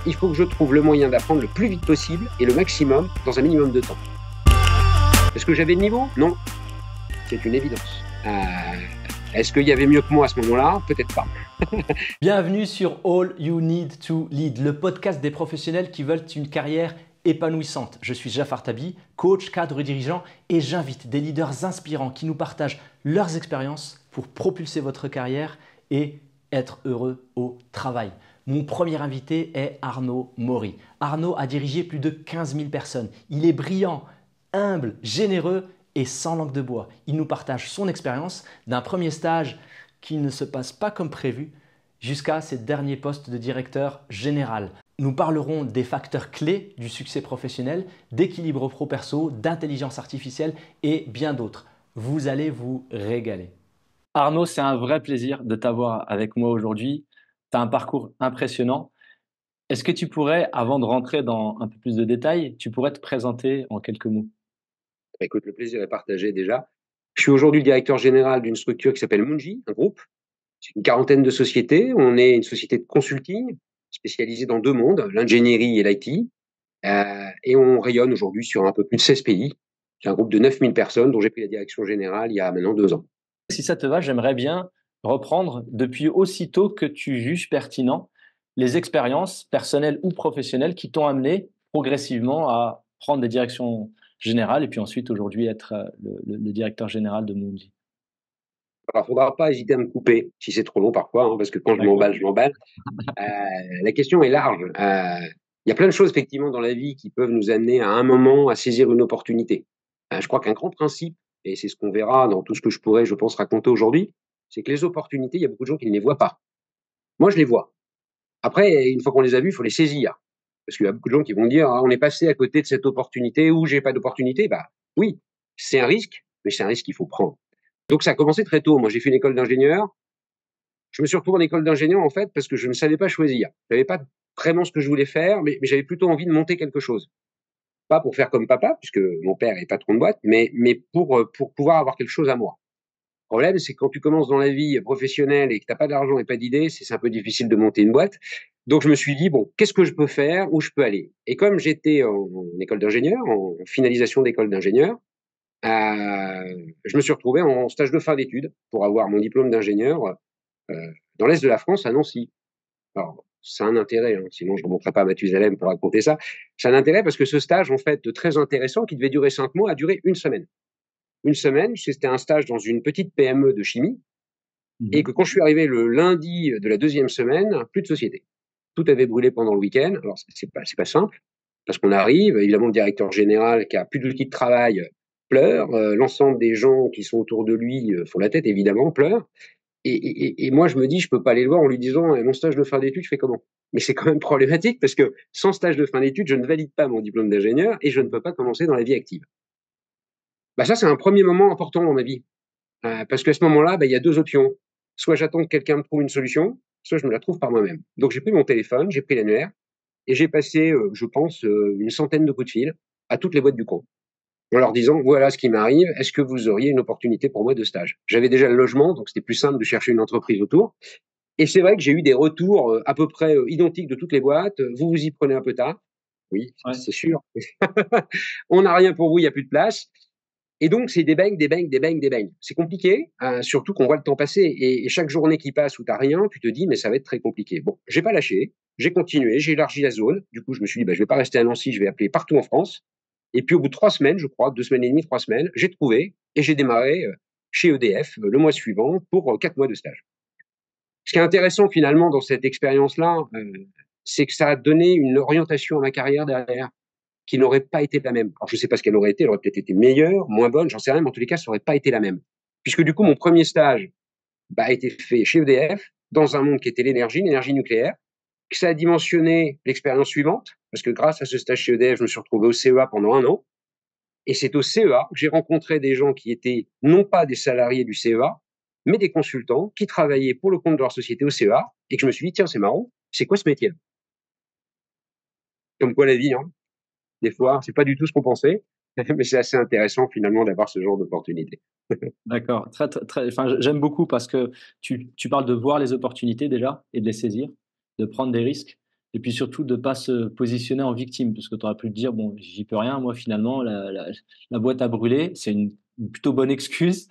il faut que je trouve le moyen d'apprendre le plus vite possible et le maximum dans un minimum de temps. Est-ce que j'avais le niveau? Non. C'est une évidence. Est-ce qu'il y avait mieux que moi à ce moment-là? Peut-être pas. Bienvenue sur All You Need to Lead, le podcast des professionnels qui veulent une carrière épanouissante. Je suis Jafar Tabi, coach, cadre dirigeant et j'invite des leaders inspirants qui nous partagent leurs expériences pour propulser votre carrière et être heureux au travail. Mon premier invité est Arnaud Maury. Arnaud a dirigé plus de 15 000 personnes. Il est brillant, humble, généreux et sans langue de bois. Il nous partage son expérience d'un premier stage qui ne se passe pas comme prévu jusqu'à ses derniers postes de directeur général. Nous parlerons des facteurs clés du succès professionnel, d'équilibre pro-perso, d'intelligence artificielle et bien d'autres. Vous allez vous régaler. Arnaud, c'est un vrai plaisir de t'avoir avec moi aujourd'hui. Tu as un parcours impressionnant. Est-ce que tu pourrais, avant de rentrer dans un peu plus de détails, tu pourrais te présenter en quelques mots? Écoute, le plaisir est partagé déjà. Je suis aujourd'hui le directeur général d'une structure qui s'appelle Munji, un groupe. C'est une quarantaine de sociétés. On est une société de consulting spécialisée dans deux mondes, l'ingénierie et l'IT. Et on rayonne aujourd'hui sur un peu plus de 16 pays. C'est un groupe de 9000 personnes dont j'ai pris la direction générale il y a maintenant 2 ans. Si ça te va, j'aimerais bien reprendre depuis aussitôt que tu juges pertinent les expériences personnelles ou professionnelles qui t'ont amené progressivement à prendre des directions générales et puis ensuite aujourd'hui être le directeur général de Mundi. Alors, il ne faudra pas hésiter à me couper si c'est trop long parfois, hein, parce que quand je m'emballe, je m'emballe. La question est large. Il y a plein de choses effectivement dans la vie qui peuvent nous amener à un moment à saisir une opportunité. Je crois qu'un grand principe, et c'est ce qu'on verra dans tout ce que je pourrais, je pense, raconter aujourd'hui, c'est que les opportunités, il y a beaucoup de gens qui ne les voient pas. Moi, je les vois. Après, une fois qu'on les a vues, il faut les saisir. Parce qu'il y a beaucoup de gens qui vont dire, ah, on est passé à côté de cette opportunité ou j'ai pas d'opportunité. Bah oui, c'est un risque, mais c'est un risque qu'il faut prendre. Donc ça a commencé très tôt. Moi, j'ai fait une école d'ingénieur. Je me suis retrouvé en école d'ingénieur en fait parce que je ne savais pas choisir. Je savais pas vraiment ce que je voulais faire, mais j'avais plutôt envie de monter quelque chose. Pas pour faire comme papa, puisque mon père est patron de boîte, mais pour pouvoir avoir quelque chose à moi. Le problème, c'est que quand tu commences dans la vie professionnelle et que tu n'as pas d'argent et pas d'idées, c'est un peu difficile de monter une boîte. Donc, je me suis dit, bon, qu'est-ce que je peux faire, où je peux aller? Et comme j'étais en école d'ingénieur, en finalisation d'école d'ingénieur, je me suis retrouvé en stage de fin d'études pour avoir mon diplôme d'ingénieur dans l'Est de la France, à Nancy. Alors, c'est un intérêt, hein, sinon je ne remonterai pas à Mathusalem pour raconter ça. C'est un intérêt parce que ce stage, en fait, très intéressant, qui devait durer 5 mois, a duré une semaine. Une semaine, c'était un stage dans une petite PME de chimie, et que quand je suis arrivé le lundi de la deuxième semaine, plus de société. Tout avait brûlé pendant le week-end. Alors, c'est pas simple, parce qu'on arrive, évidemment, le directeur général qui a plus d'outils de travail pleure, l'ensemble des gens qui sont autour de lui font la tête, évidemment, pleurent. Et moi, je me dis, je peux pas aller le voir en lui disant, mon stage de fin d'études, je fais comment? Mais c'est quand même problématique parce que sans stage de fin d'études, je ne valide pas mon diplôme d'ingénieur et je ne peux pas commencer dans la vie active. Bah ça, c'est un premier moment important dans ma vie. Parce qu'à ce moment-là, il y a deux options. Soit j'attends que quelqu'un me trouve une solution, soit je me la trouve par moi-même. Donc j'ai pris mon téléphone, j'ai pris l'annuaire et j'ai passé, je pense, une centaine de coups de fil à toutes les boîtes du coin en leur disant, voilà ce qui m'arrive, est-ce que vous auriez une opportunité pour moi de stage? J'avais déjà le logement, donc c'était plus simple de chercher une entreprise autour. Et c'est vrai que j'ai eu des retours à peu près identiques de toutes les boîtes. Vous vous y prenez un peu tard. Oui, Ouais. c'est sûr. On n'a rien pour vous, il n'y a plus de place. Et donc, c'est des bangs, des bangs, des bangs, des bangs. C'est compliqué, surtout qu'on voit le temps passer. Et chaque journée qui passe où tu n'as rien, tu te dis, mais ça va être très compliqué. Bon, j'ai pas lâché, j'ai continué, j'ai élargi la zone. Du coup, je me suis dit, je vais pas rester à Nancy, je vais appeler partout en France. Et puis, au bout de 3 semaines, je crois, 2 semaines et demie, 3 semaines, j'ai trouvé et j'ai démarré chez EDF le mois suivant pour 4 mois de stage. Ce qui est intéressant finalement dans cette expérience-là, c'est que ça a donné une orientation à ma carrière derrière qui n'aurait pas été la même. Alors, je ne sais pas ce qu'elle aurait été, elle aurait peut-être été meilleure, moins bonne, j'en sais rien, mais en tous les cas, ça n'aurait pas été la même. Puisque du coup, mon premier stage a été fait chez EDF, dans un monde qui était l'énergie nucléaire, que ça a dimensionné l'expérience suivante, parce que grâce à ce stage chez EDF, je me suis retrouvé au CEA pendant 1 an, et c'est au CEA que j'ai rencontré des gens qui étaient non pas des salariés du CEA, mais des consultants qui travaillaient pour le compte de leur société au CEA, et que je me suis dit, tiens, c'est marrant, c'est quoi ce métier? Comme quoi la vie, hein. Des fois, c'est pas du tout ce qu'on pensait, mais c'est assez intéressant finalement d'avoir ce genre d'opportunité. D'accord. J'aime beaucoup parce que tu parles de voir les opportunités déjà et de les saisir, de prendre des risques. Et puis surtout de ne pas se positionner en victime, parce que tu aurais pu te dire, bon, j'y peux rien, moi finalement, la boîte a brûlé, c'est une plutôt bonne excuse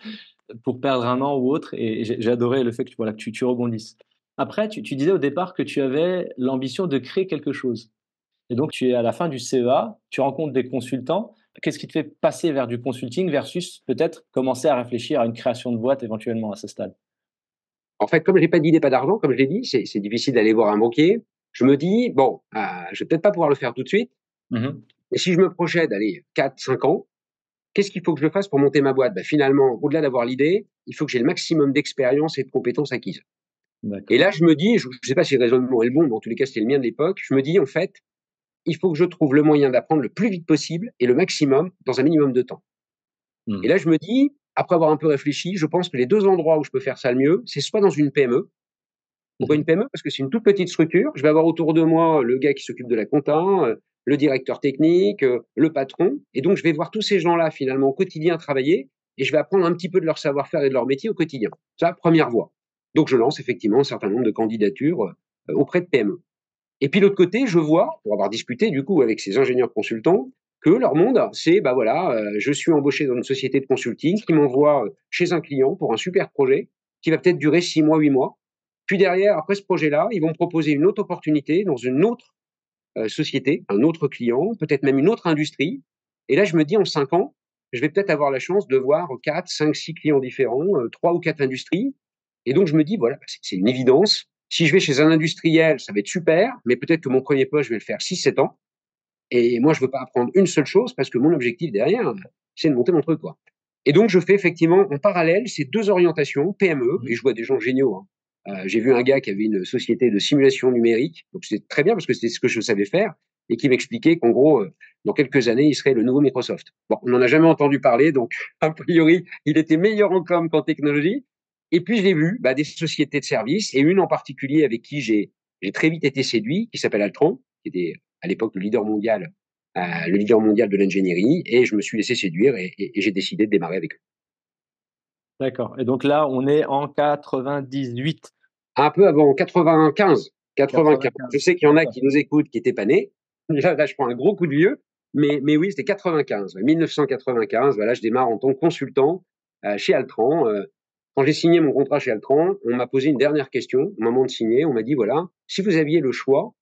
pour perdre un an ou autre, et j'ai adoré le fait que, voilà, que tu rebondisses. Après, tu disais au départ que tu avais l'ambition de créer quelque chose. Et donc, tu es à la fin du CEA, tu rencontres des consultants. Qu'est-ce qui te fait passer vers du consulting versus peut-être commencer à réfléchir à une création de boîte éventuellement à ce stade? En fait, comme j'ai pas d'idée, pas d'argent, comme je l'ai dit, c'est difficile d'aller voir un banquier. Je me dis: «Bon, je vais peut-être pas pouvoir le faire tout de suite, Mmh. mais si je me projette, allez, 4, 5 ans, qu'est-ce qu'il faut que je fasse pour monter ma boîte?» Finalement, au-delà d'avoir l'idée, il faut que j'ai le maximum d'expérience et de compétences acquises. Et D'accord. là, je me dis, je sais pas si le raisonnement est le bon, mais en tous les cas, c'était le mien de l'époque. Je me dis, en fait, il faut que je trouve le moyen d'apprendre le plus vite possible et le maximum dans un minimum de temps. Et Mmh. là, je me dis, après avoir un peu réfléchi, je pense que les 2 endroits où je peux faire ça le mieux, c'est soit dans une PME. Pourquoi une Mmh. PME? Parce que c'est une toute petite structure. Je vais avoir autour de moi le gars qui s'occupe de la compta, le directeur technique, le patron, et donc je vais voir tous ces gens-là finalement au quotidien travailler, et je vais apprendre un petit peu de leur savoir-faire et de leur métier au quotidien. Ça, première voie. Donc je lance effectivement un certain nombre de candidatures, auprès de PME. Et puis l'autre côté, je vois, pour avoir discuté du coup avec ces ingénieurs consultants, que leur monde, c'est, bah voilà, je suis embauché dans une société de consulting qui m'envoie chez un client pour un super projet qui va peut-être durer 6 mois, 8 mois. Puis derrière, après ce projet-là, ils vont me proposer une autre opportunité dans une autre société, un autre client, peut-être même une autre industrie. Et là, je me dis, en 5 ans, je vais peut-être avoir la chance de voir 4, 5, 6 clients différents, 3 ou 4 industries. Et donc, je me dis, voilà, c'est une évidence. Si je vais chez un industriel, ça va être super, mais peut-être que mon premier poste, je vais le faire 6, 7 ans. Et moi, je veux pas apprendre une seule chose parce que mon objectif derrière, c'est de monter mon truc, quoi. Et donc, je fais effectivement en parallèle ces 2 orientations, PME, Mmh. et je vois des gens géniaux, hein. J'ai vu un gars qui avait une société de simulation numérique, donc c'était très bien parce que c'était ce que je savais faire, et qui m'expliquait qu'en gros, dans quelques années, il serait le nouveau Microsoft. Bon, on n'en a jamais entendu parler, donc a priori, il était meilleur en com qu'en technologie. Et puis, j'ai vu des sociétés de services, et une en particulier avec qui j'ai très vite été séduit, qui s'appelle Altran, qui était à l'époque le leader mondial de l'ingénierie, et je me suis laissé séduire, et j'ai décidé de démarrer avec eux. D'accord, et donc là, on est en 98, Un peu avant, 95, 95. Je 95. sais qu'il y en a D'accord. qui nous écoutent qui étaient pas nés. Là, je prends un gros coup de vieux, mais oui, c'était 95, 1995. Voilà, je démarre en tant que consultant chez Altran. Quand j'ai signé mon contrat chez Altran, on m'a posé une dernière question au moment de signer. On m'a dit, voilà, si vous aviez le choix,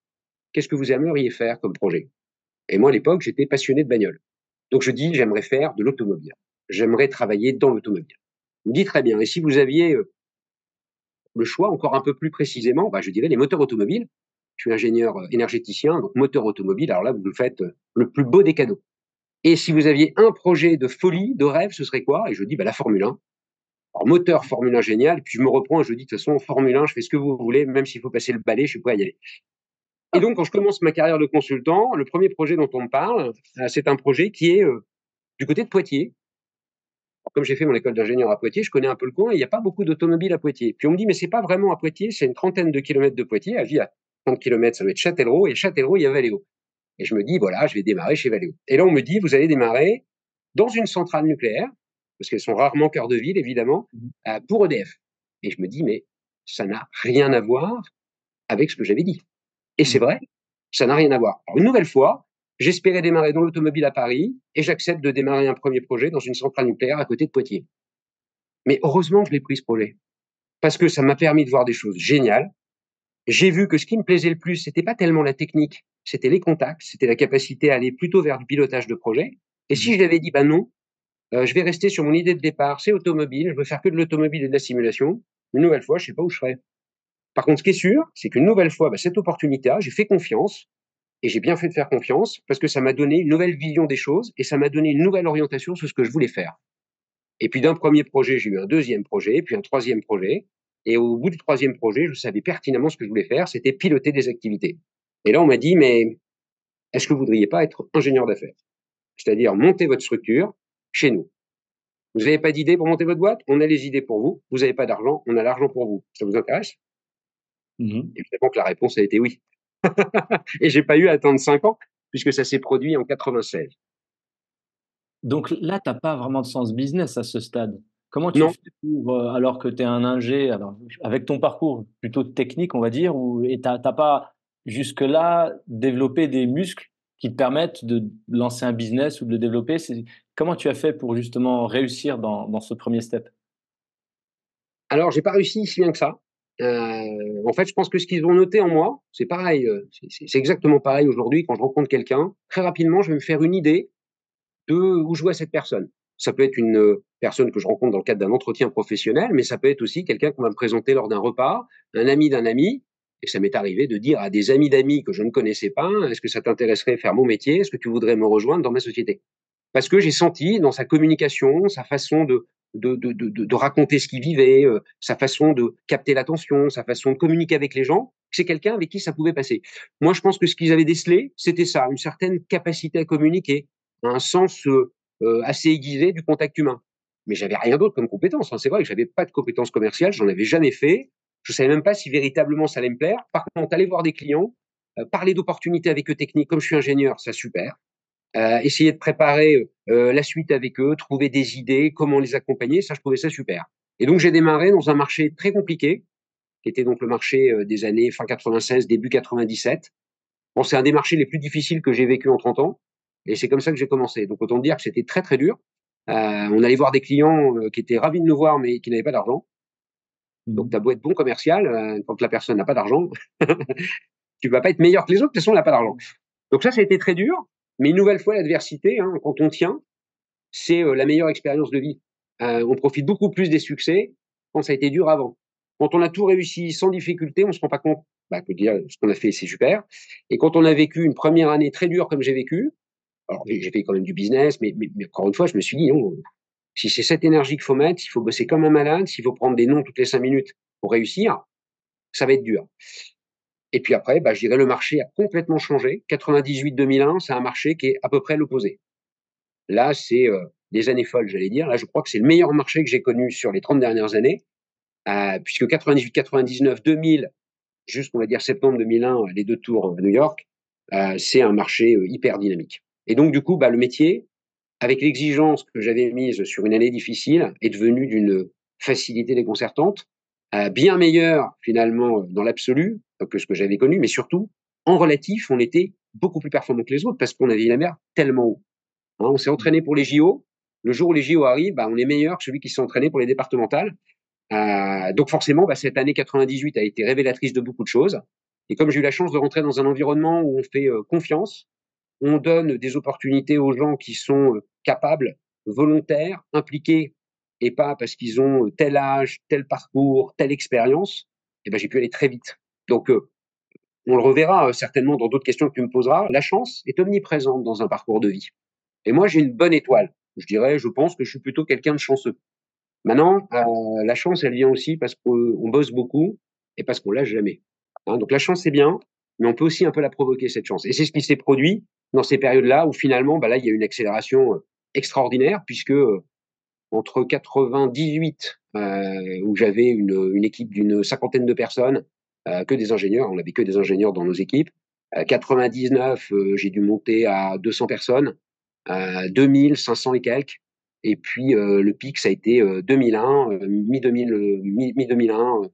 qu'est-ce que vous aimeriez faire comme projet? Et moi, à l'époque, j'étais passionné de bagnole. Donc je dis, j'aimerais faire de l'automobile. J'aimerais travailler dans l'automobile. Il me dit, très bien. Et si vous aviez le choix encore un peu plus précisément, je dirais les moteurs automobiles. Je suis ingénieur énergéticien, donc moteur automobile. Alors là, vous me faites le plus beau des cadeaux. Et si vous aviez un projet de folie, de rêve, ce serait quoi? Et je dis, la Formule 1. Alors, moteur Formule 1, génial. Et puis je me reprends et je dis, de toute façon, Formule 1, je fais ce que vous voulez, même s'il faut passer le balai, je suis prêt à y aller. Et donc, quand je commence ma carrière de consultant, le premier projet dont on me parle, c'est un projet qui est du côté de Poitiers. Alors, comme j'ai fait mon école d'ingénieur à Poitiers, je connais un peu le coin, et il n'y a pas beaucoup d'automobiles à Poitiers. Puis on me dit, mais c'est pas vraiment à Poitiers, c'est une trentaine de kilomètres de Poitiers. Je dis, à 30 kilomètres, ça doit être Châtellerault, et Châtellerault, il y a Valeo. Et je me dis, voilà, je vais démarrer chez Valeo. Et là, on me dit, vous allez démarrer dans une centrale nucléaire, parce qu'elles sont rarement cœur de ville, évidemment, Mmh. pour EDF. Et je me dis, mais ça n'a rien à voir avec ce que j'avais dit. Et c'est Mmh. vrai, ça n'a rien à voir. Alors, une nouvelle fois, j'espérais démarrer dans l'automobile à Paris, et j'accepte de démarrer un premier projet dans une centrale nucléaire à côté de Poitiers. Mais heureusement que je l'ai pris, ce projet, parce que ça m'a permis de voir des choses géniales. J'ai vu que ce qui me plaisait le plus, c'était pas tellement la technique, c'était les contacts, c'était la capacité à aller plutôt vers du pilotage de projet. Et Mmh. si je l'avais dit, non, je vais rester sur mon idée de départ, c'est automobile, je veux faire que de l'automobile et de la simulation, une nouvelle fois, je sais pas où je serais. Par contre, ce qui est sûr, c'est qu'une nouvelle fois, cette opportunité-là, j'ai fait confiance, et j'ai bien fait de faire confiance, parce que ça m'a donné une nouvelle vision des choses, et ça m'a donné une nouvelle orientation sur ce que je voulais faire. Et puis d'un premier projet, j'ai eu un deuxième projet, puis un troisième projet. Et au bout du troisième projet, je savais pertinemment ce que je voulais faire, c'était piloter des activités. Et là, on m'a dit, mais est-ce que vous voudriez pas être ingénieur d'affaires? C'est-à-dire monter votre structure chez nous. Vous n'avez pas d'idée pour monter votre boîte? On a les idées pour vous. Vous n'avez pas d'argent? On a l'argent pour vous. Ça vous intéresse? Mmh. Évidemment que la réponse a été oui. Et j'ai pas eu à attendre 5 ans, puisque ça s'est produit en 96. Donc là, tu as pas vraiment de sens business à ce stade. Comment tu Non, fais pour, alors que tu es un ingé, alors avec ton parcours plutôt technique, on va dire, ou et tu as pas jusque-là développer des muscles qui te permettent de lancer un business ou de le développer. Comment tu as fait pour justement réussir dans ce premier step? Alors, j'ai pas réussi si bien que ça. En fait, je pense que ce qu'ils ont noté en moi, c'est pareil, c'est exactement pareil aujourd'hui quand je rencontre quelqu'un. Très rapidement, je vais me faire une idée de où je vois cette personne. Ça peut être une personne que je rencontre dans le cadre d'un entretien professionnel, mais ça peut être aussi quelqu'un qu'on va me présenter lors d'un repas, un ami d'un ami. Et ça m'est arrivé de dire à des amis d'amis que je ne connaissais pas, est-ce que ça t'intéresserait de faire mon métier? Est-ce que tu voudrais me rejoindre dans ma société? Parce que j'ai senti dans sa communication, sa façon de raconter ce qu'il vivait, sa façon de capter l'attention, sa façon de communiquer avec les gens, que c'est quelqu'un avec qui ça pouvait passer. Moi, je pense que ce qu'ils avaient décelé, c'était ça, une certaine capacité à communiquer, un sens assez aiguisé du contact humain. Mais j'avais rien d'autre comme compétence. Hein. C'est vrai que j'avais pas de compétences commerciales, j'en avais jamais fait. Je savais même pas si véritablement ça allait me plaire. Par contre, aller voir des clients, parler d'opportunités avec eux techniques, comme je suis ingénieur, ça super. Essayer de préparer la suite avec eux, trouver des idées, comment les accompagner, ça je trouvais ça super. Et donc j'ai démarré dans un marché très compliqué, qui était donc le marché des années fin 96, début 97. Bon, c'est un des marchés les plus difficiles que j'ai vécu en 30 ans, et c'est comme ça que j'ai commencé. Donc autant dire que c'était très très dur. On allait voir des clients qui étaient ravis de nous voir, mais qui n'avaient pas d'argent. Donc tu as beau être bon commercial, quand la personne n'a pas d'argent, tu vas pas être meilleur que les autres, de toute façon, elle n'a pas d'argent. Donc ça a été très dur, mais une nouvelle fois, l'adversité, hein, quand on tient, c'est la meilleure expérience de vie. On profite beaucoup plus des succès quand ça a été dur avant. Quand on a tout réussi sans difficulté, on se rend pas compte que dire ce qu'on a fait, c'est super. Et quand on a vécu une première année très dure comme j'ai vécu, alors j'ai fait quand même du business, mais encore une fois, je me suis dit, non, si c'est cette énergie qu'il faut mettre, s'il faut bosser comme un malade, s'il faut prendre des noms toutes les 5 minutes pour réussir, ça va être dur. Et puis après, je dirais le marché a complètement changé. 98-2001, c'est un marché qui est à peu près l'opposé. Là, c'est des années folles, j'allais dire. Là, je crois que c'est le meilleur marché que j'ai connu sur les 30 dernières années, puisque 98, 99, 2000, jusqu'on va dire septembre 2001, les deux tours à New York, c'est un marché hyper dynamique. Et donc, du coup, le métier, avec l'exigence que j'avais mise sur une année difficile, est devenu d'une facilité déconcertante, bien meilleure finalement dans l'absolu que ce que j'avais connu, mais surtout, en relatif, on était beaucoup plus performant que les autres parce qu'on avait la mer tellement haut. Hein, on s'est entraîné pour les JO. Le jour où les JO arrivent, on est meilleur que celui qui s'est entraîné pour les départementales. Donc forcément, cette année 98 a été révélatrice de beaucoup de choses. Et comme j'ai eu la chance de rentrer dans un environnement où on fait confiance, on donne des opportunités aux gens qui sont capables, volontaires, impliqués, et pas parce qu'ils ont tel âge, tel parcours, telle expérience, j'ai pu aller très vite. Donc, on le reverra certainement dans d'autres questions que tu me poseras. La chance est omniprésente dans un parcours de vie. Et moi, j'ai une bonne étoile. Je pense que je suis plutôt quelqu'un de chanceux. Maintenant, la chance, elle vient aussi parce qu'on bosse beaucoup et parce qu'on lâche jamais. Hein, donc la chance, c'est bien, mais on peut aussi un peu la provoquer, cette chance. Et c'est ce qui s'est produit dans ces périodes-là où finalement, là, il y a une accélération extraordinaire puisque entre 98, où j'avais une équipe d'une cinquantaine de personnes, que des ingénieurs, on n'avait que des ingénieurs dans nos équipes. 99, j'ai dû monter à 200 personnes, 2500 et quelques. Et puis le pic, ça a été 2001, mi-2001,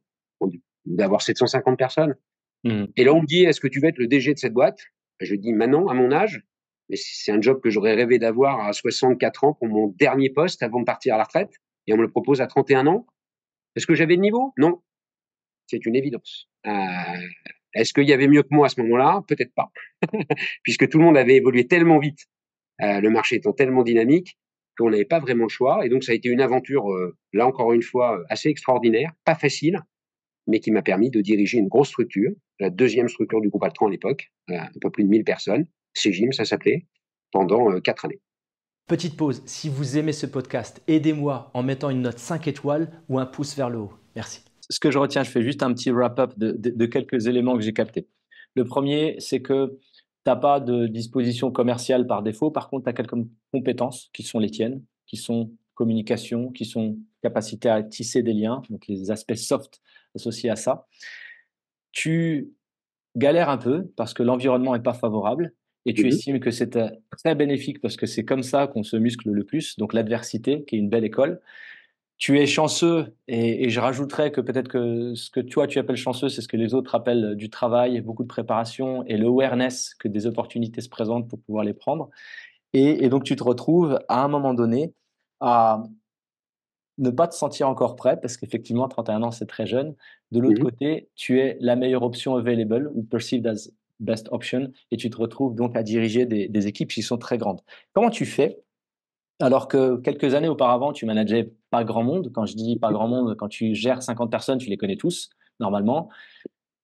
d'avoir 750 personnes. Mmh. Et là, on me dit, est-ce que tu veux être le DG de cette boîte? Je dis, maintenant, à mon âge, mais c'est un job que j'aurais rêvé d'avoir à 64 ans pour mon dernier poste avant de partir à la retraite. Et on me le propose à 31 ans. Est-ce que j'avais le niveau? Non, c'est une évidence. Est-ce qu'il y avait mieux que moi à ce moment-là? Peut-être pas, puisque tout le monde avait évolué tellement vite, le marché étant tellement dynamique qu'on n'avait pas vraiment le choix. Et donc, ça a été une aventure, là encore une fois, assez extraordinaire, pas facile, mais qui m'a permis de diriger une grosse structure, la deuxième structure du groupe Altran à l'époque, un peu plus de 1000 personnes, Cegim, ça s'appelait, pendant 4 années. Petite pause, si vous aimez ce podcast, aidez-moi en mettant une note 5 étoiles ou un pouce vers le haut. Merci. Ce que je retiens, je fais juste un petit wrap-up de quelques éléments que j'ai captés. Le premier, c'est que tu n'as pas de disposition commerciale par défaut. Par contre, tu as quelques compétences qui sont les tiennes, qui sont communication, qui sont capacité à tisser des liens, donc les aspects soft associés à ça. Tu galères un peu parce que l'environnement n'est pas favorable et tu estimes que c'est très bénéfique parce que c'est comme ça qu'on se muscle le plus, donc l'adversité qui est une belle école. tu es chanceux et je rajouterais que peut-être que ce que toi tu appelles chanceux, c'est ce que les autres appellent du travail, beaucoup de préparation et l'awareness que des opportunités se présentent pour pouvoir les prendre. Et donc tu te retrouves à un moment donné à ne pas te sentir encore prêt parce qu'effectivement 31 ans c'est très jeune. De l'autre Mmh. côté, tu es la meilleure option available ou perceived as best option et tu te retrouves donc à diriger des équipes qui sont très grandes. Comment tu fais alors que quelques années auparavant, tu manageais pas grand monde? Quand je dis pas grand monde, quand tu gères 50 personnes, tu les connais tous, normalement.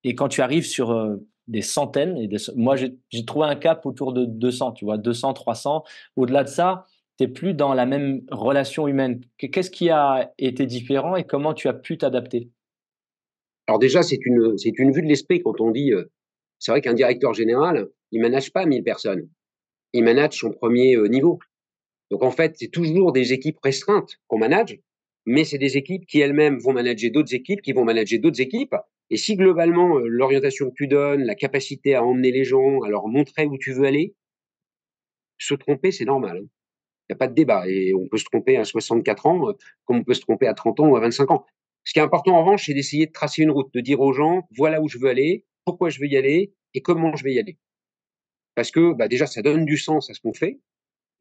Et quand tu arrives sur, des centaines et moi, j'ai trouvé un cap autour de 200, tu vois? 200, 300. Au-delà de ça, tu es plus dans la même relation humaine. Qu'est-ce qui a été différent et comment tu as pu t'adapter? Alors déjà, c'est une vue de l'esprit quand on dit, c'est vrai qu'un directeur général, il manage pas 1000 personnes. Il manage son premier niveau. Donc en fait, c'est toujours des équipes restreintes qu'on manage, mais c'est des équipes qui elles-mêmes vont manager d'autres équipes, qui vont manager d'autres équipes. Et si globalement, l'orientation que tu donnes, la capacité à emmener les gens, à leur montrer où tu veux aller, se tromper, c'est normal, hein. Il y a pas de débat et on peut se tromper à 64 ans, comme on peut se tromper à 30 ans ou à 25 ans. Ce qui est important en revanche, c'est d'essayer de tracer une route, de dire aux gens: «Voilà où je veux aller, pourquoi je veux y aller et comment je vais y aller». Parce que, bah, déjà, ça donne du sens à ce qu'on fait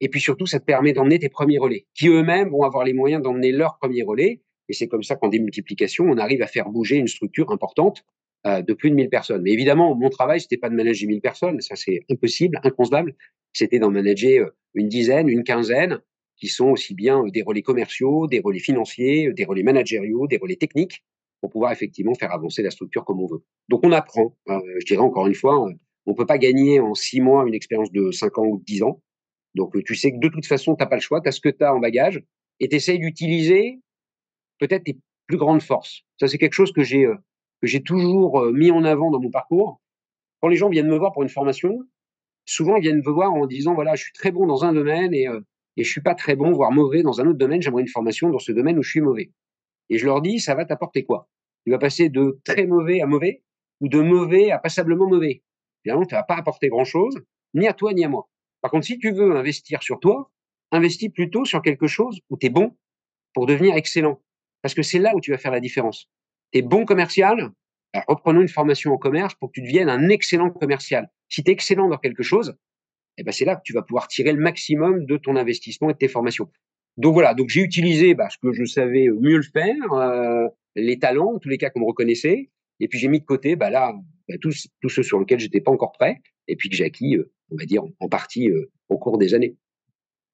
et puis surtout, ça te permet d'emmener tes premiers relais, qui eux-mêmes vont avoir les moyens d'emmener leurs premiers relais. Et c'est comme ça qu'en démultiplication, on arrive à faire bouger une structure importante de plus de 1000 personnes. Mais évidemment, mon travail, c'était pas de manager 1000 personnes, ça c'est impossible, inconcevable. C'était d'en manager une dizaine, une quinzaine, qui sont aussi bien des relais commerciaux, des relais financiers, des relais managériaux, des relais techniques, pour pouvoir effectivement faire avancer la structure comme on veut. Donc on apprend. Je dirais encore une fois, on peut pas gagner en 6 mois une expérience de 5 ans ou de 10 ans. Donc, tu sais que de toute façon, tu as pas le choix, tu as ce que tu as en bagage et tu essayes d'utiliser peut-être tes plus grandes forces. Ça, c'est quelque chose que j'ai toujours mis en avant dans mon parcours. Quand les gens viennent me voir pour une formation, souvent ils viennent me voir en disant voilà, je suis très bon dans un domaine et je suis pas très bon, voire mauvais dans un autre domaine. J'aimerais une formation dans ce domaine où je suis mauvais. Et je leur dis ça va t'apporter quoi? Tu vas passer de très mauvais à mauvais ou de mauvais à passablement mauvais. Finalement, tu vas pas apporter grand chose, ni à toi ni à moi. Par contre, si tu veux investir sur toi, investis plutôt sur quelque chose où tu es bon pour devenir excellent. Parce que c'est là où tu vas faire la différence. Tu es bon commercial, alors reprenons une formation en commerce pour que tu deviennes un excellent commercial. Si tu es excellent dans quelque chose, eh ben c'est là que tu vas pouvoir tirer le maximum de ton investissement et de tes formations. Donc voilà, donc j'ai utilisé ce que je savais mieux le faire, les talents, en tous les cas qu'on me reconnaissait, et puis j'ai mis de côté tout ce sur lequel j'étais pas encore prêt, et puis que j'ai acquis, on va dire, en partie au cours des années.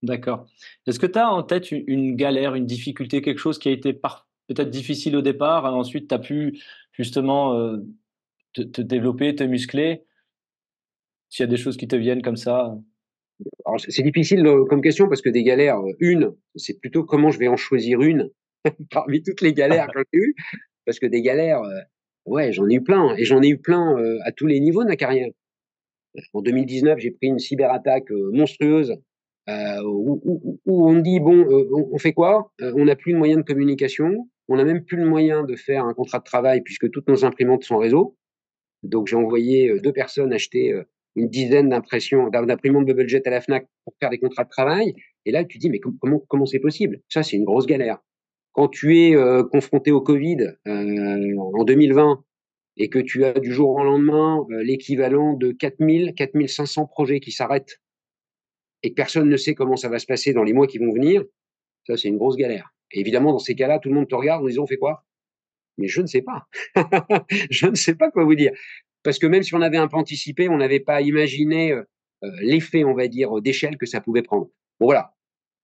D'accord. Est-ce que tu as en tête une galère, une difficulté, quelque chose qui a été peut-être difficile au départ, et ensuite tu as pu justement, te développer, te muscler? S'il y a des choses qui te viennent comme ça? Alors c'est difficile comme question parce que des galères, une, c'est plutôt comment je vais en choisir une parmi toutes les galères que j'ai eues, parce que des galères, ouais, j'en ai eu plein et j'en ai eu plein à tous les niveaux de ma carrière. En 2019, j'ai pris une cyberattaque monstrueuse où on me dit bon, on fait quoi? On n'a plus de moyens de communication, on n'a même plus le moyen de faire un contrat de travail puisque toutes nos imprimantes sont réseau. Donc j'ai envoyé 2 personnes acheter une dizaine d'imprimantes Bubblejet à la Fnac pour faire des contrats de travail. Et là, tu te dis mais comment c'est possible? Ça, c'est une grosse galère. Quand tu es confronté au Covid en 2020 et que tu as du jour au lendemain l'équivalent de 4 500 projets qui s'arrêtent et que personne ne sait comment ça va se passer dans les mois qui vont venir, ça, c'est une grosse galère. Et évidemment, dans ces cas-là, tout le monde te regarde en disant, on fait quoi? Mais je ne sais pas. Je ne sais pas quoi vous dire. Parce que même si on avait un peu anticipé, on n'avait pas imaginé l'effet, on va dire, d'échelle que ça pouvait prendre. Bon, voilà.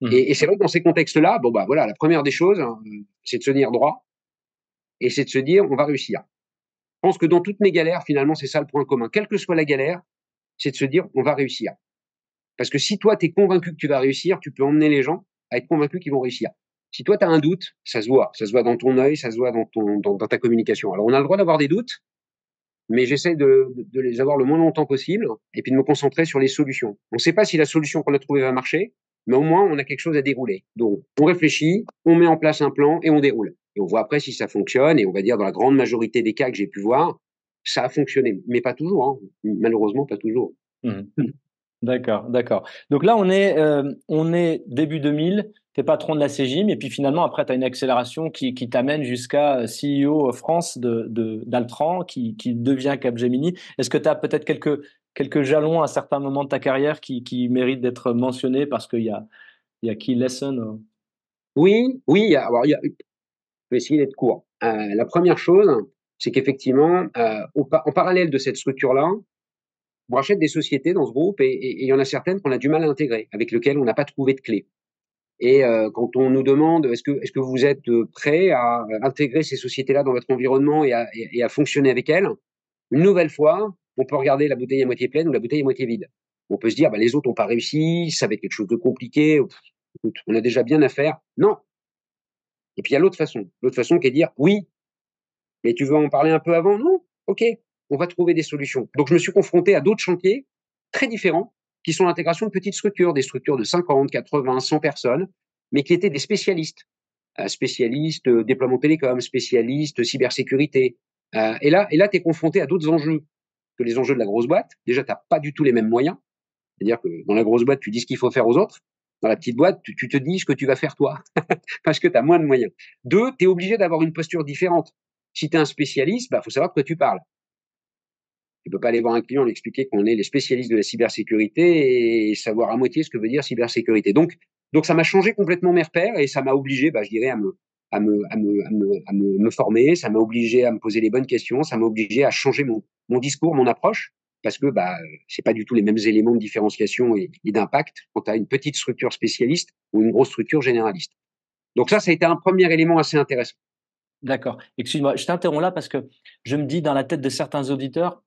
Mmh. Et c'est vrai que dans ces contextes-là, bon, bah voilà, la première des choses, hein, c'est de se tenir droit et c'est de se dire, on va réussir. Je pense que dans toutes mes galères, finalement, c'est ça le point commun. Quelle que soit la galère, c'est de se dire, on va réussir. Parce que si toi, tu es convaincu que tu vas réussir, tu peux emmener les gens à être convaincus qu'ils vont réussir. Si toi, tu as un doute, ça se voit. Ça se voit dans ton œil, ça se voit dans ta communication. Alors, on a le droit d'avoir des doutes, mais j'essaie de les avoir le moins longtemps possible et puis de me concentrer sur les solutions. On ne sait pas si la solution qu'on a trouvée va marcher, mais au moins, on a quelque chose à dérouler. Donc, on réfléchit, on met en place un plan et on déroule. Et on voit après si ça fonctionne. Et on va dire, dans la grande majorité des cas que j'ai pu voir, ça a fonctionné. Mais pas toujours, hein. Malheureusement, pas toujours. Mmh. D'accord, d'accord. Donc là, on est début 2000, tu es patron de la Cégim, et puis finalement, après, tu as une accélération qui t'amène jusqu'à CEO France d'Altran, qui devient Capgemini. Est-ce que tu as peut-être quelques jalons à certains moments de ta carrière qui méritent d'être mentionnés parce qu'il y a key lesson? Oui, oui, alors je vais essayer d'être court. La première chose, c'est qu'effectivement, en parallèle de cette structure-là, on rachète des sociétés dans ce groupe et il y en a certaines qu'on a du mal à intégrer, avec lesquelles on n'a pas trouvé de clé. Et quand on nous demande est-ce que vous êtes prêt à intégrer ces sociétés-là dans votre environnement et à fonctionner avec elles, une nouvelle fois, on peut regarder la bouteille à moitié pleine ou la bouteille à moitié vide. On peut se dire, bah, les autres n'ont pas réussi, ça va être quelque chose de compliqué, écoute, on a déjà bien à faire. Non. Et puis il y a l'autre façon qui est de dire, oui, mais tu veux en parler un peu avant? Non. OK, on va trouver des solutions. Donc je me suis confronté à d'autres chantiers très différents qui sont l'intégration de petites structures, des structures de 50, 80, 100 personnes, mais qui étaient des spécialistes. Spécialistes déploiement télécom, spécialistes cybersécurité. Et là tu es confronté à d'autres enjeux que les enjeux de la grosse boîte. Déjà, tu n'as pas du tout les mêmes moyens. C'est-à-dire que dans la grosse boîte, tu dis ce qu'il faut faire aux autres. Dans la petite boîte, tu te dis ce que tu vas faire toi, parce que tu as moins de moyens. Deux, tu es obligé d'avoir une posture différente. Si tu es un spécialiste, bah, faut savoir de quoi tu parles. Tu peux pas aller voir un client et lui expliquer qu'on est les spécialistes de la cybersécurité et savoir à moitié ce que veut dire cybersécurité. Donc ça m'a changé complètement mes repères et ça m'a obligé, bah, je dirais, à me former. Ça m'a obligé à me poser les bonnes questions. Ça m'a obligé à changer mon discours, mon approche, parce que bah, c'est pas du tout les mêmes éléments de différenciation et d'impact quand tu as une petite structure spécialiste ou une grosse structure généraliste. Donc ça a été un premier élément assez intéressant. D'accord. Excuse-moi, je t'interromps là parce que je me dis dans la tête de certains auditeurs,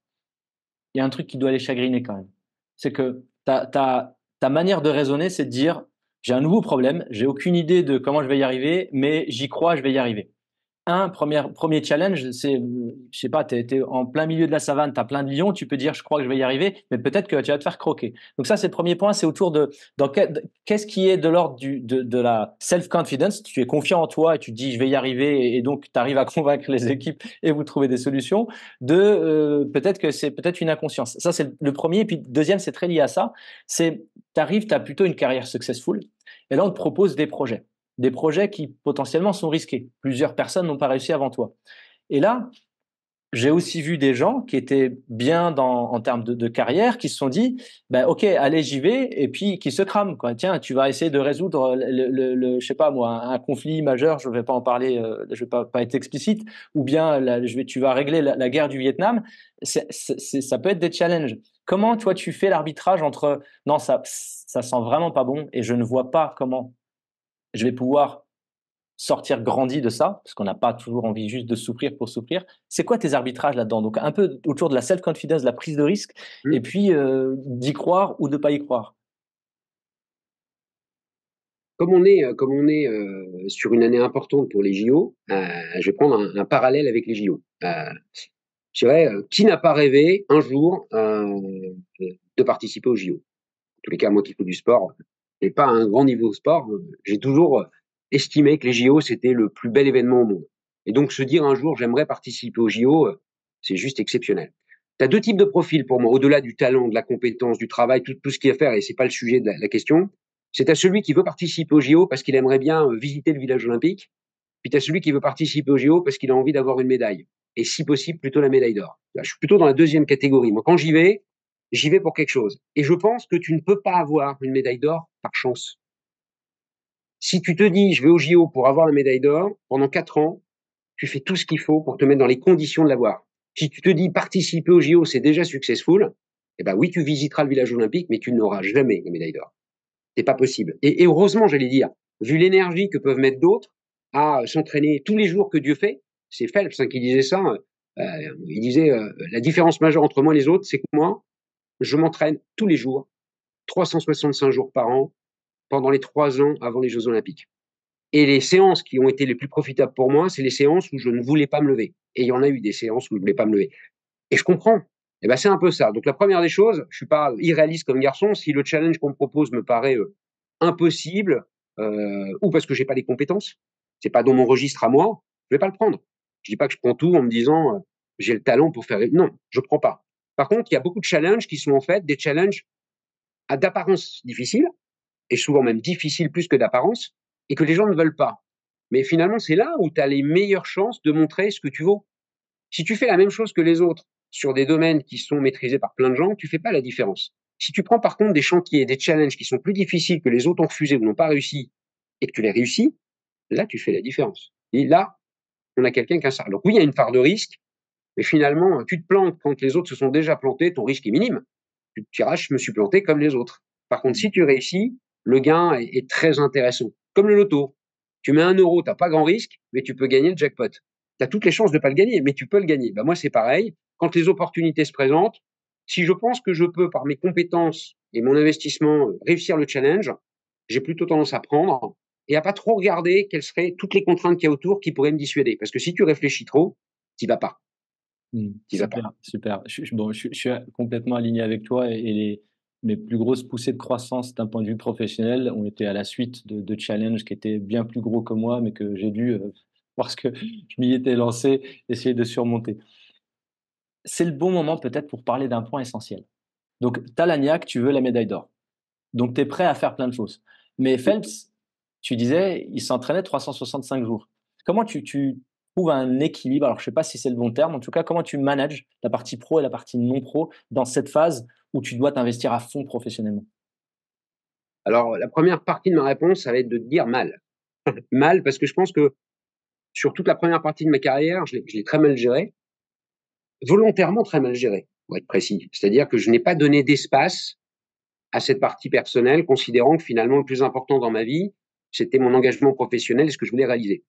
il y a un truc qui doit les chagriner quand même. C'est que ta manière de raisonner, c'est de dire, j'ai un nouveau problème, j'ai aucune idée de comment je vais y arriver, mais j'y crois, je vais y arriver. Premier challenge, c'est, je sais pas, tu es en plein milieu de la savane, tu as plein de lions, tu peux dire, je crois que je vais y arriver, mais peut-être que tu vas te faire croquer. Donc ça, c'est le premier point, c'est autour qu'est-ce qui est de l'ordre de la self-confidence, tu es confiant en toi et tu te dis, je vais y arriver, et donc tu arrives à convaincre les équipes et vous trouvez des solutions. Peut-être que c'est peut-être une inconscience. Ça, c'est le premier. Et puis, deuxième, c'est très lié à ça, c'est, tu arrives, tu as plutôt une carrière successful, et là, on te propose des projets qui potentiellement sont risqués. Plusieurs personnes n'ont pas réussi avant toi. Et là, j'ai aussi vu des gens qui étaient bien en termes de carrière, qui se sont dit, ben, OK, allez, j'y vais, et puis qui se crament, quoi. Tiens, tu vas essayer de résoudre je sais pas moi, un conflit majeur, je ne vais pas en parler, je vais pas être explicite, ou bien tu vas régler la guerre du Vietnam. Ça peut être des challenges. Comment, toi, tu fais l'arbitrage entre, non, ça sent vraiment pas bon, et je ne vois pas comment je vais pouvoir sortir grandi de ça, parce qu'on n'a pas toujours envie juste de souffrir pour souffrir. C'est quoi tes arbitrages là-dedans? Donc un peu autour de la self-confidence, de la prise de risque, et Mmh. puis d'y croire ou de pas y croire. Comme on est sur une année importante pour les JO, je vais prendre un parallèle avec les JO. Je dirais, qui n'a pas rêvé un jour, de participer aux JO? En tous les cas, moi qui fais du sport et pas un grand niveau sport, j'ai toujours, estimé que les JO, c'était le plus bel événement au monde et donc se dire un jour: «J'aimerais participer aux JO», c'est juste exceptionnel. Tu as 2 types de profils pour moi, au-delà du talent, de la compétence, du travail, tout ce qu'il y a à faire et c'est pas le sujet de la question. C'est tu celui qui veut participer aux JO parce qu'il aimerait bien, visiter le village olympique, puis tu as celui qui veut participer aux JO parce qu'il a envie d'avoir une médaille et si possible, plutôt la médaille d'or. Je suis plutôt dans la deuxième catégorie. Moi, quand j'y vais pour quelque chose et je pense que tu ne peux pas avoir une médaille d'or par chance. Si tu te dis: «Je vais aux JO pour avoir la médaille d'or», pendant 4 ans, tu fais tout ce qu'il faut pour te mettre dans les conditions de l'avoir. Si tu te dis: «Participer aux JO, c'est déjà successful», eh ben oui, tu visiteras le village olympique, mais tu n'auras jamais la médaille d'or. C'est pas possible. Et heureusement, j'allais dire, vu l'énergie que peuvent mettre d'autres à s'entraîner tous les jours que Dieu fait, c'est Phelps qui disait ça. Il disait la différence majeure entre moi et les autres, c'est que moi, je m'entraîne tous les jours, 365 jours par an, pendant les 3 ans avant les Jeux Olympiques. Et les séances qui ont été les plus profitables pour moi, c'est les séances où je ne voulais pas me lever. Et il y en a eu des séances où je ne voulais pas me lever. Et je comprends. Et ben c'est un peu ça. Donc la première des choses, je suis pas irréaliste comme garçon. Si le challenge qu'on me propose me paraît impossible, ou parce que j'ai pas les compétences, c'est pas dans mon registre à moi, je vais pas le prendre. Je dis pas que je prends tout en me disant j'ai le talent pour faire. Non, je prends pas. Par contre, il y a beaucoup de challenges qui sont en fait des challenges d'apparence difficile, et souvent même difficile plus que d'apparence, et que les gens ne veulent pas. Mais finalement, c'est là où tu as les meilleures chances de montrer ce que tu vaux. Si tu fais la même chose que les autres sur des domaines qui sont maîtrisés par plein de gens, tu fais pas la différence. Si tu prends par contre des chantiers, des challenges qui sont plus difficiles, que les autres ont refusé ou n'ont pas réussi, et que tu les réussis, là, tu fais la différence. Et là, on a quelqu'un qui a ça. Donc oui, il y a une part de risque, mais finalement, tu te plantes quand les autres se sont déjà plantés, ton risque est minime. Tu te diras, je me suis planté comme les autres. Par contre, si tu réussis, le gain est très intéressant. Comme le loto. Tu mets 1 euro, tu n'as pas grand risque, mais tu peux gagner le jackpot. Tu as toutes les chances de ne pas le gagner, mais tu peux le gagner. Ben moi, c'est pareil. Quand les opportunités se présentent, si je pense que je peux, par mes compétences et mon investissement, réussir le challenge, j'ai plutôt tendance à prendre et à pas trop regarder quelles seraient toutes les contraintes qu'il y a autour qui pourraient me dissuader. Parce que si tu réfléchis trop, tu vas pas. Tu vas pas. Super, super. Je suis complètement aligné avec toi et mes plus grosses poussées de croissance d'un point de vue professionnel ont été à la suite de challenges qui étaient bien plus gros que moi, mais que j'ai dû, parce que je m'y étais lancé, essayer de surmonter. C'est le bon moment peut-être pour parler d'un point essentiel. Donc, tu as la niaque, tu veux la médaille d'or. Donc, tu es prêt à faire plein de choses. Mais Phelps, tu disais, il s'entraînait 365 jours. Comment tu trouves un équilibre? Alors, je ne sais pas si c'est le bon terme. En tout cas, comment tu manages la partie pro et la partie non pro dans cette phase où tu dois t'investir à fond professionnellement? Alors, la première partie de ma réponse, ça va être de te dire mal. Mal, parce que je pense que sur toute la première partie de ma carrière, je l'ai très mal géré, volontairement très mal géré, pour être précis. C'est-à-dire que je n'ai pas donné d'espace à cette partie personnelle, considérant que finalement le plus important dans ma vie, c'était mon engagement professionnel et ce que je voulais réaliser.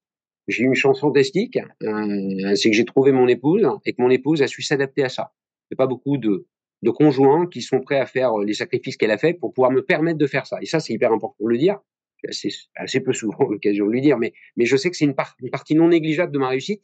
J'ai eu une chance fantastique, c'est que j'ai trouvé mon épouse et que mon épouse a su s'adapter à ça. Il n'y a pas beaucoup de conjoints qui sont prêts à faire les sacrifices qu'elle a fait pour pouvoir me permettre de faire ça. Et ça, c'est hyper important de le dire. J'ai assez peu souvent l'occasion de lui dire, mais je sais que c'est une partie non négligeable de ma réussite.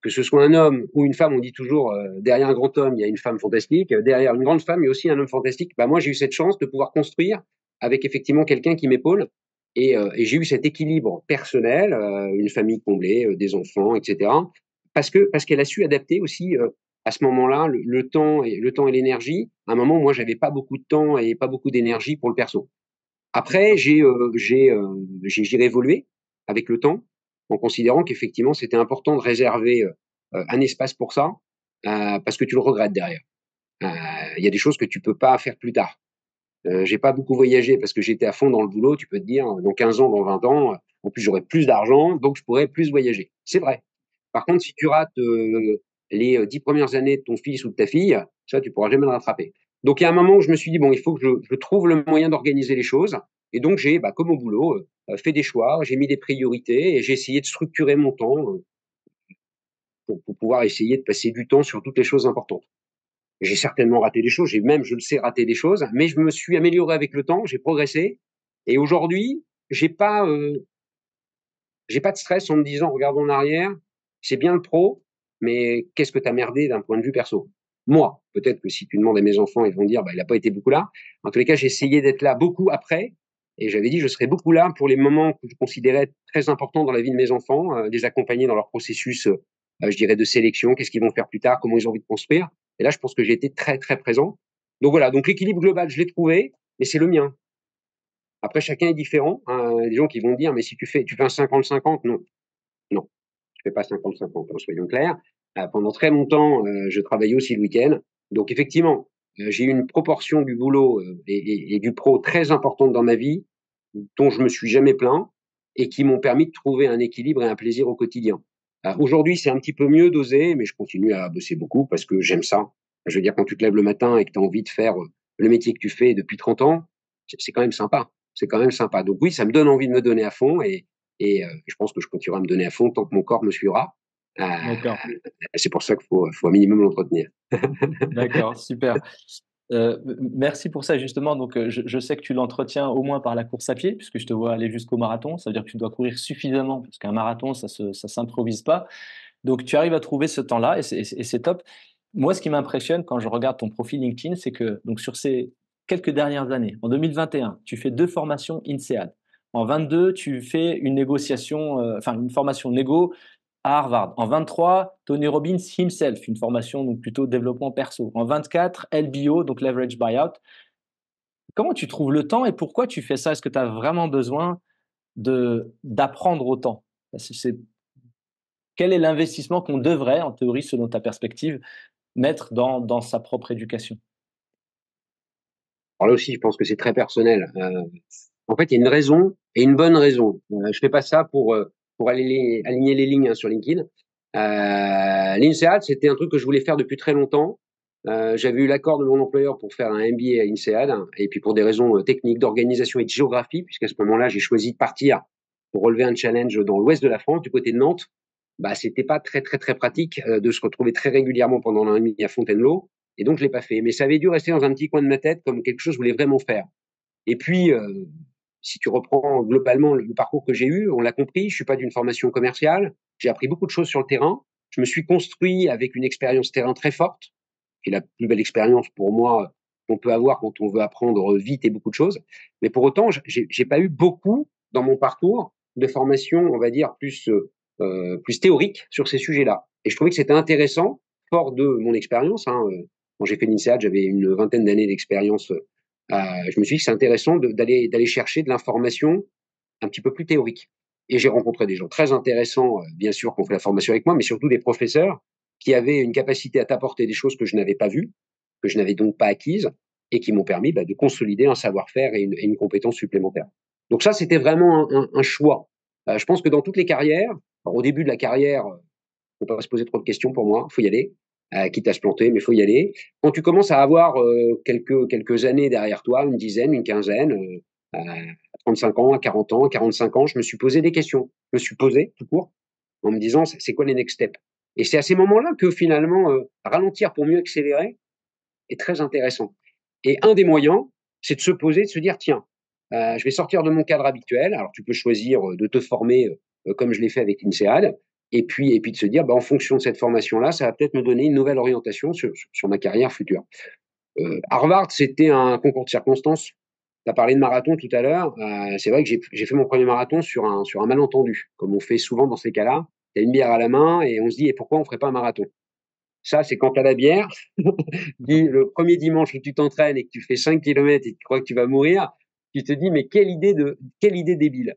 Que ce soit un homme ou une femme, on dit toujours, derrière un grand homme, il y a une femme fantastique. Derrière une grande femme, il y a aussi un homme fantastique. Bah, moi, j'ai eu cette chance de pouvoir construire avec effectivement quelqu'un qui m'épaule. Et j'ai eu cet équilibre personnel, une famille comblée, des enfants, etc. Parce qu'elle a su adapter aussi à ce moment-là le temps et l'énergie. À un moment, moi, j'avais pas beaucoup de temps et pas beaucoup d'énergie pour le perso. Après, j'ai évolué avec le temps, en considérant qu'effectivement, c'était important de réserver un espace pour ça, parce que tu le regrettes derrière. Il y a des choses que tu peux pas faire plus tard. J'ai pas beaucoup voyagé parce que j'étais à fond dans le boulot. Tu peux te dire, dans 15 ans, dans 20 ans, en plus, j'aurai plus d'argent, donc je pourrais plus voyager. C'est vrai. Par contre, si tu rates les 10 premières années de ton fils ou de ta fille, ça, tu pourras jamais le rattraper. Donc, il y a un moment où je me suis dit, bon, il faut que je trouve le moyen d'organiser les choses. Et donc, j'ai, comme au boulot, fait des choix, j'ai mis des priorités et j'ai essayé de structurer mon temps pour pouvoir essayer de passer du temps sur toutes les choses importantes. J'ai certainement raté des choses, j'ai même, je le sais, raté des choses, mais je me suis amélioré avec le temps, j'ai progressé. Et aujourd'hui, j'ai pas de stress en me disant, regarde en arrière, c'est bien le pro, mais qu'est-ce que tu as merdé d'un point de vue perso? Moi, peut-être que si tu demandes à mes enfants, ils vont dire, il n'a pas été beaucoup là. En tous les cas, j'ai essayé d'être là beaucoup après, et j'avais dit, je serai beaucoup là pour les moments que je considérais très importants dans la vie de mes enfants, les accompagner dans leur processus, je dirais, de sélection, qu'est-ce qu'ils vont faire plus tard, comment ils ont envie de construire. Et là, je pense que j'ai été très, très présent. Donc voilà, donc l'équilibre global, je l'ai trouvé, mais c'est le mien. Après, chacun est différent. Il y a des gens qui vont dire, mais si tu fais un 50-50, non. Non, je fais pas 50-50, soyons clairs. Pendant très longtemps, je travaillais aussi le week-end. Donc effectivement, j'ai eu une proportion du boulot et du pro très importante dans ma vie, dont je me suis jamais plaint et qui m'ont permis de trouver un équilibre et un plaisir au quotidien. Aujourd'hui, c'est un petit peu mieux dosé, mais je continue à bosser beaucoup parce que j'aime ça. Je veux dire, quand tu te lèves le matin et que tu as envie de faire le métier que tu fais depuis 30 ans, c'est quand même sympa. C'est quand même sympa. Donc oui, ça me donne envie de me donner à fond et je pense que je continuerai à me donner à fond tant que mon corps me suivra. Euh, D'accord, c'est pour ça qu'il faut un minimum l'entretenir. d'accord, super. Merci pour ça justement. Donc, je sais que tu l'entretiens au moins par la course à pied, puisque je te vois aller jusqu'au marathon. Ça veut dire que tu dois courir suffisamment, parce qu'un marathon, ça s'improvise pas. Donc, tu arrives à trouver ce temps-là et c'est top. Moi, ce qui m'impressionne quand je regarde ton profil LinkedIn, c'est que donc sur ces quelques dernières années, en 2021, tu fais 2 formations INSEAD. En 22, tu fais une négociation, enfin une formation négo à Harvard. En 23, Tony Robbins himself, une formation donc plutôt développement perso. En 24, LBO, donc Leverage Buyout. Comment tu trouves le temps et pourquoi tu fais ça? Est-ce que tu as vraiment besoin d'apprendre autant? Quel est l'investissement qu'on devrait, en théorie, selon ta perspective, mettre dans sa propre éducation? Alors là aussi, je pense que c'est très personnel. En fait, il y a une raison et une bonne raison. Je fais pas ça pour aller aligner les lignes, hein, sur LinkedIn. L'INSEAD, c'était un truc que je voulais faire depuis très longtemps. J'avais eu l'accord de mon employeur pour faire un MBA à INSEAD, hein, et puis pour des raisons techniques, d'organisation et de géographie, puisqu'à ce moment-là, j'ai choisi de partir pour relever un challenge dans l'ouest de la France, du côté de Nantes. Bah, c'était pas très, très, très pratique de se retrouver très régulièrement pendant un an et demi à Fontainebleau. Et donc, je l'ai pas fait. Mais ça avait dû rester dans un petit coin de ma tête comme quelque chose que je voulais vraiment faire. Et puis, si tu reprends globalement le parcours que j'ai eu, on l'a compris, je suis pas d'une formation commerciale. J'ai appris beaucoup de choses sur le terrain. Je me suis construit avec une expérience terrain très forte, qui est la plus belle expérience pour moi qu'on peut avoir quand on veut apprendre vite et beaucoup de choses. Mais pour autant, j'ai pas eu beaucoup dans mon parcours de formation, on va dire, plus théorique sur ces sujets-là. Et je trouvais que c'était intéressant, fort de mon expérience, hein. Quand j'ai fait l'INSEAD, j'avais une vingtaine d'années d'expérience. Je me suis dit que c'est intéressant d'aller chercher de l'information un petit peu plus théorique. Et j'ai rencontré des gens très intéressants, bien sûr, qui ont fait la formation avec moi, mais surtout des professeurs qui avaient une capacité à t'apporter des choses que je n'avais pas vues, que je n'avais donc pas acquises, et qui m'ont permis de consolider un savoir-faire et une compétence supplémentaire. Donc ça, c'était vraiment un choix. Je pense que dans toutes les carrières, alors au début de la carrière, faut pas se poser trop de questions pour moi, faut y aller, quitte à se planter, mais faut y aller. Quand tu commences à avoir quelques années derrière toi, une dizaine, une quinzaine, à 35 ans, à 40 ans, à 45 ans, je me suis posé des questions. Je me suis posé tout court en me disant c'est quoi les next steps. Et c'est à ces moments-là que finalement ralentir pour mieux accélérer est très intéressant. Et un des moyens, c'est de se poser, de se dire tiens, je vais sortir de mon cadre habituel. Alors tu peux choisir de te former comme je l'ai fait avec l'INSEAD, et puis de se dire, bah, en fonction de cette formation-là, ça va peut-être me donner une nouvelle orientation sur ma carrière future. Harvard, c'était un concours de circonstances. Tu as parlé de marathon tout à l'heure. C'est vrai que j'ai fait mon premier marathon sur un malentendu, comme on fait souvent dans ces cas-là. Tu as une bière à la main et on se dit, et pourquoi on ne ferait pas un marathon? Ça, c'est quand tu as la bière, le premier dimanche où tu t'entraînes et que tu fais 5 kilomètres et que tu crois que tu vas mourir, tu te dis, mais quelle idée débile.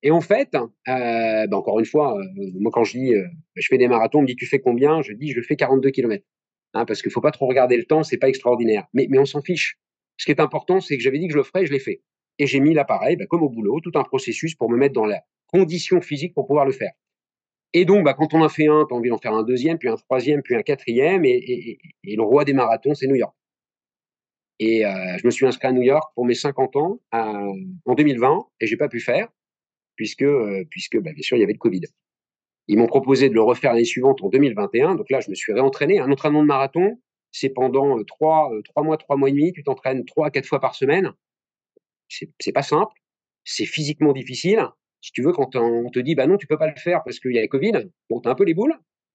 Et en fait, encore une fois, moi quand je dis je fais des marathons, on me dit tu fais combien? Je dis je fais 42 kilomètres. Hein, parce qu'il faut pas trop regarder le temps, c'est pas extraordinaire. Mais on s'en fiche. Ce qui est important, c'est que j'avais dit que je le ferais, je l'ai fait. Et j'ai mis l'appareil, comme au boulot, tout un processus pour me mettre dans la condition physique pour pouvoir le faire. Et donc, quand on en fait un, tu as envie d'en faire un deuxième, puis un troisième, puis un quatrième, et le roi des marathons, c'est New York. Et je me suis inscrit à New York pour mes 50 ans en 2020, et j'ai pas pu faire puisque bien sûr, il y avait le Covid. Ils m'ont proposé de le refaire l'année suivante en 2021. Donc là, je me suis réentraîné. Un entraînement de marathon, c'est pendant 3 mois et demi. Tu t'entraînes 3 à 4 fois par semaine. C'est pas simple. C'est physiquement difficile. Si tu veux, quand on te dit, bah non, tu peux pas le faire parce qu'il y a le Covid, bon, t'as un peu les boules.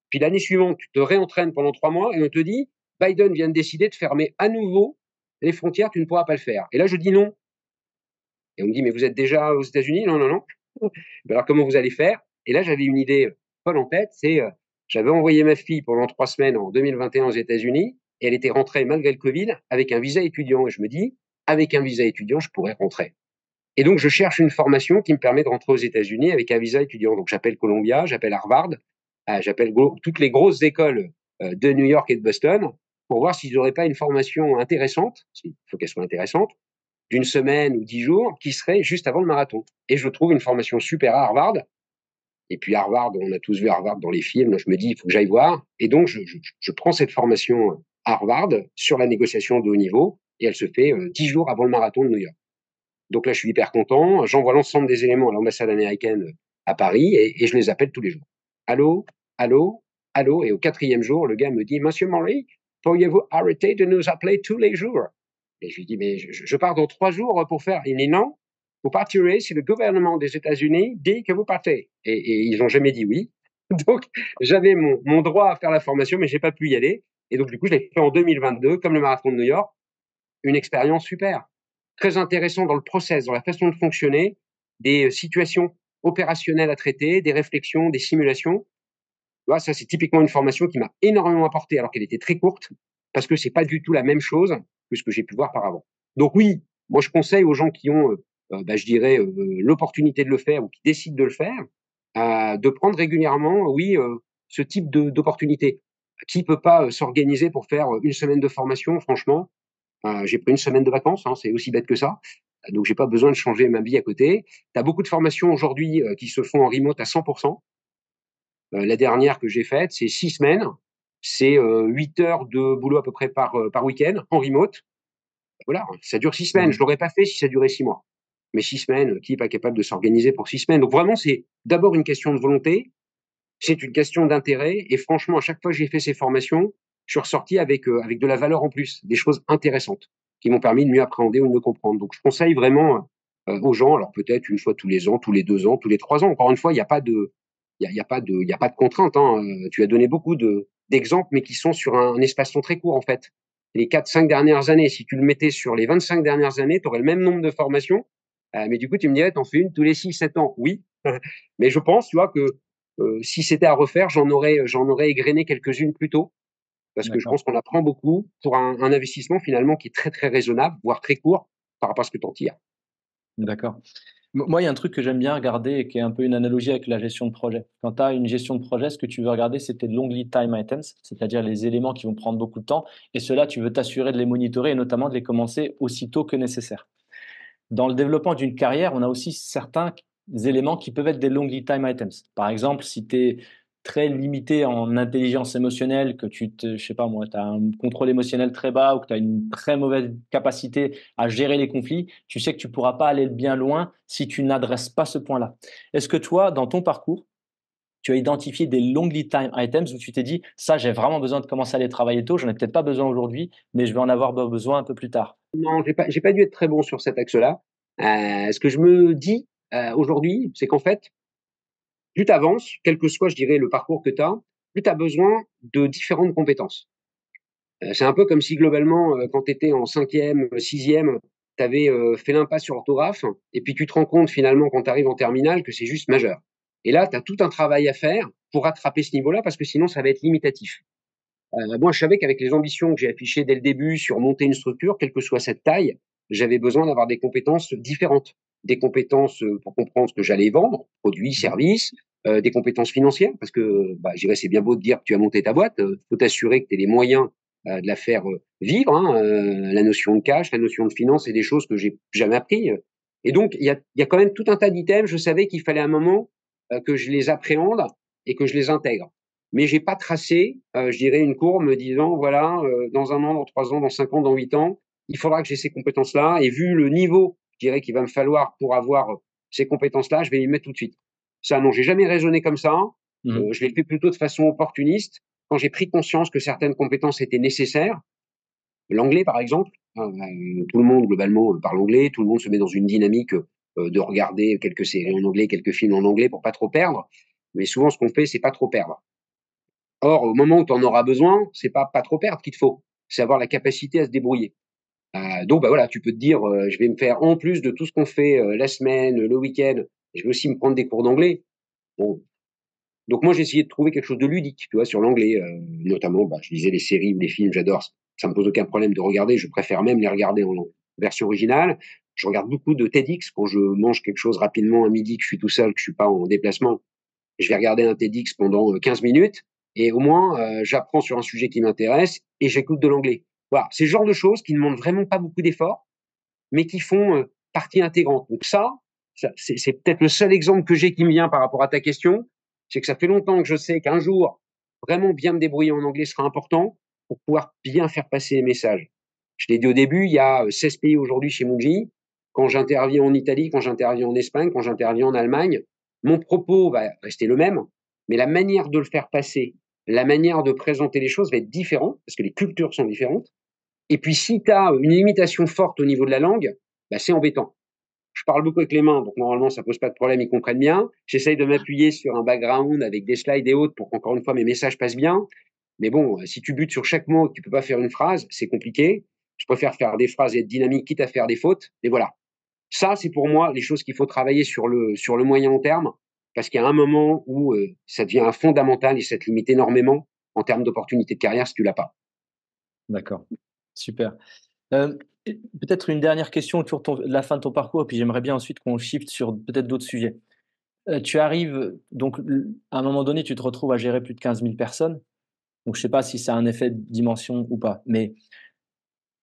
Puis l'année suivante, tu te réentraînes pendant 3 mois et on te dit, Biden vient de décider de fermer à nouveau les frontières, tu ne pourras pas le faire. Et là, je dis non. Et on me dit, mais vous êtes déjà aux États-Unis? Non, non, non. Alors, comment vous allez faire? Et là, j'avais une idée folle en tête, j'avais envoyé ma fille pendant 3 semaines en 2021 aux États-Unis, et elle était rentrée malgré le Covid avec un visa étudiant. Et je me dis, avec un visa étudiant, je pourrais rentrer. Et donc, je cherche une formation qui me permet de rentrer aux États-Unis avec un visa étudiant. Donc, j'appelle Columbia, j'appelle Harvard, j'appelle toutes les grosses écoles de New York et de Boston pour voir s'ils n'auraient pas une formation intéressante, il faut qu'elle soit intéressante, d'une semaine ou 10 jours, qui serait juste avant le marathon. Et je trouve une formation super à Harvard. Et puis Harvard, on a tous vu Harvard dans les films. Je me dis, il faut que j'aille voir. Et donc, je prends cette formation à Harvard sur la négociation de haut niveau. Et elle se fait 10 jours avant le marathon de New York. Donc là, je suis hyper content. J'envoie l'ensemble des éléments à l'ambassade américaine à Paris et je les appelle tous les jours. Allô, allô, allô. Et au 4e jour, le gars me dit, Monsieur Maury, pourriez-vous arrêter de nous appeler tous les jours? Et je lui dis, mais je pars dans 3 jours pour faire. Il dit non, vous partirez si le gouvernement des États-Unis dit que vous partez. Et ils n'ont jamais dit oui. Donc, j'avais mon droit à faire la formation, mais j'ai pas pu y aller. Et donc, du coup, je l'ai fait en 2022, comme le marathon de New York. Une expérience super. Très intéressant dans le process, dans la façon de fonctionner, des situations opérationnelles à traiter, des réflexions, des simulations. Là, ça, c'est typiquement une formation qui m'a énormément apporté, alors qu'elle était très courte, parce que c'est pas du tout la même chose que ce que j'ai pu voir par avant. Donc oui, moi, je conseille aux gens qui ont, je dirais, l'opportunité de le faire ou qui décident de le faire, de prendre régulièrement, oui, ce type d'opportunité. Qui peut pas s'organiser pour faire une semaine de formation, franchement? J'ai pris une semaine de vacances, hein, c'est aussi bête que ça. Donc, j'ai pas besoin de changer ma vie à côté. Tu as beaucoup de formations aujourd'hui qui se font en remote à 100%. La dernière que j'ai faite, c'est 6 semaines. C'est 8 heures de boulot à peu près par week-end en remote. Voilà, ça dure 6 semaines. Je Mhm. l'aurais pas fait si ça durait 6 mois. Mais 6 semaines, qui n'est pas capable de s'organiser pour 6 semaines? Donc vraiment, c'est d'abord une question de volonté, c'est une question d'intérêt. Et franchement, à chaque fois que j'ai fait ces formations, je suis ressorti avec de la valeur en plus, des choses intéressantes qui m'ont permis de mieux appréhender ou de mieux comprendre. Donc je conseille vraiment aux gens, alors peut-être une fois tous les ans, tous les 2 ans, tous les 3 ans. Encore une fois, il n'y a pas de, il y a pas de, il y a pas de contrainte, hein. Tu as donné beaucoup d'exemples, mais qui sont sur un espace-temps très court en fait. Les 4, 5 dernières années, si tu le mettais sur les 25 dernières années, tu aurais le même nombre de formations. Mais du coup, tu me dirais, t'en fais une tous les 6, 7 ans. Oui, mais je pense, tu vois, que si c'était à refaire, j'en aurais égrené quelques-unes plus tôt, parce que je D'accord. pense qu'on apprend beaucoup pour un investissement finalement qui est très très raisonnable, voire très court par rapport à ce que tu en tires. D'accord. Moi, il y a un truc que j'aime bien regarder et qui est un peu une analogie avec la gestion de projet. Quand tu as une gestion de projet, ce que tu veux regarder, c'est tes long lead time items, c'est-à-dire les éléments qui vont prendre beaucoup de temps. Et cela, tu veux t'assurer de les monitorer et notamment de les commencer aussitôt que nécessaire. Dans le développement d'une carrière, on a aussi certains éléments qui peuvent être des long lead time items. Par exemple, si tu es très limité en intelligence émotionnelle, que je sais pas moi, tu as un contrôle émotionnel très bas ou que tu as une très mauvaise capacité à gérer les conflits, tu sais que tu pourras pas aller bien loin si tu n'adresses pas ce point-là. Est-ce que toi, dans ton parcours, tu as identifié des long lead time items où tu t'es dit, ça, j'ai vraiment besoin de commencer à les travailler tôt, j'en ai peut-être pas besoin aujourd'hui, mais je vais en avoir besoin un peu plus tard. Non, j'ai pas dû être très bon sur cet axe-là. Ce que je me dis aujourd'hui, c'est qu'en fait, plus tu avances, quel que soit, je dirais, le parcours que tu as, plus tu as besoin de différentes compétences. C'est un peu comme si globalement, quand tu étais en cinquième, sixième, tu avais fait l'impasse sur l'orthographe, et puis tu te rends compte finalement quand tu arrives en terminale que c'est juste majeur. Et là, tu as tout un travail à faire pour rattraper ce niveau-là, parce que sinon ça va être limitatif. Moi, je savais qu'avec les ambitions que j'ai affichées dès le début sur monter une structure, quelle que soit cette taille, j'avais besoin d'avoir des compétences différentes. Des compétences pour comprendre ce que j'allais vendre, produits, Mhm. services, des compétences financières, parce que je dirais, c'est bien beau de dire que tu as monté ta boîte, faut t'assurer que tu aies les moyens de la faire vivre, hein. La notion de cash, la notion de finance, c'est des choses que j'ai jamais appris. Et donc, il y a quand même tout un tas d'items. Je savais qu'il fallait un moment que je les appréhende et que je les intègre. Mais j'ai pas tracé, je dirais, une courbe me disant, voilà, dans 1 an, dans 3 ans, dans 5 ans, dans 8 ans, il faudra que j'ai ces compétences-là. Et vu le niveau, je dirais, qu'il va me falloir pour avoir ces compétences-là, je vais m'y mettre tout de suite. Ça, non, j'ai jamais raisonné comme ça. Mhm. Je l'ai fait plutôt de façon opportuniste. Quand j'ai pris conscience que certaines compétences étaient nécessaires, l'anglais, par exemple, tout le monde, globalement, parle anglais. Tout le monde se met dans une dynamique de regarder quelques séries en anglais, quelques films en anglais pour pas trop perdre. Mais souvent, ce qu'on fait, c'est pas trop perdre. Or, au moment où tu en auras besoin, c'est pas trop perdre qu'il te faut, c'est avoir la capacité à se débrouiller. Donc, voilà, tu peux te dire, je vais me faire, en plus de tout ce qu'on fait la semaine, le week-end, je vais aussi me prendre des cours d'anglais. Bon, donc moi, j'ai essayé de trouver quelque chose de ludique, tu vois, sur l'anglais, notamment, je lisais les séries ou les films, j'adore. Ça me pose aucun problème de regarder. Je préfère même les regarder en version originale. Je regarde beaucoup de TEDx quand je mange quelque chose rapidement à midi, que je suis tout seul, que je suis pas en déplacement. Je vais regarder un TEDx pendant 15 minutes et au moins, j'apprends sur un sujet qui m'intéresse et j'écoute de l'anglais. Voilà, c'est le genre de choses qui ne demandent vraiment pas beaucoup d'efforts, mais qui font partie intégrante. Donc ça c'est peut-être le seul exemple que j'ai qui me vient par rapport à ta question, c'est que ça fait longtemps que je sais qu'un jour, vraiment bien me débrouiller en anglais sera important pour pouvoir bien faire passer les messages. Je l'ai dit au début, il y a 16 pays aujourd'hui chez Muji. Quand j'interviens en Italie, quand j'interviens en Espagne, quand j'interviens en Allemagne, mon propos va rester le même, mais la manière de le faire passer, la manière de présenter les choses va être différente, parce que les cultures sont différentes. Et puis, si tu as une limitation forte au niveau de la langue, c'est embêtant. Je parle beaucoup avec les mains, donc normalement, ça pose pas de problème, ils comprennent bien. J'essaye de m'appuyer sur un background avec des slides et autres pour qu'encore une fois, mes messages passent bien. Mais bon, si tu butes sur chaque mot et que tu peux pas faire une phrase, c'est compliqué. Je préfère faire des phrases et être dynamique, quitte à faire des fautes. Mais voilà. Ça, c'est pour moi les choses qu'il faut travailler sur le moyen long terme, parce qu'il y a un moment où ça devient un fondamental et ça te limite énormément en termes d'opportunités de carrière si tu l'as pas. D'accord. Super. Peut-être une dernière question autour de la fin de ton parcours, puis j'aimerais bien ensuite qu'on shift sur peut-être d'autres sujets. Tu arrives donc à un moment donné, tu te retrouves à gérer plus de 15 000 personnes. Donc je ne sais pas si ça a un effet de dimension ou pas, mais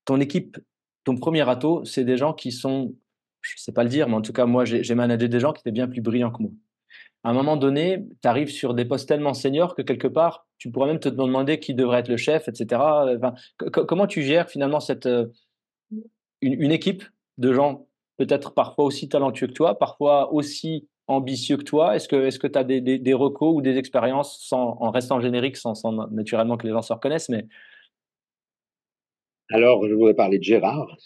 ton équipe, ton premier râteau, c'est des gens qui sont, je ne sais pas le dire, mais en tout cas moi j'ai managé des gens qui étaient bien plus brillants que moi. À un moment donné, tu arrives sur des postes tellement seniors que quelque part, tu pourrais même te demander qui devrait être le chef, et cetera. Enfin, comment tu gères finalement une équipe de gens peut-être parfois aussi talentueux que toi, parfois aussi ambitieux que toi? Est-ce que tu as des recos ou des expériences en restant générique, sans naturellement que les gens se reconnaissent, mais Alors, je voudrais parler de Gérard.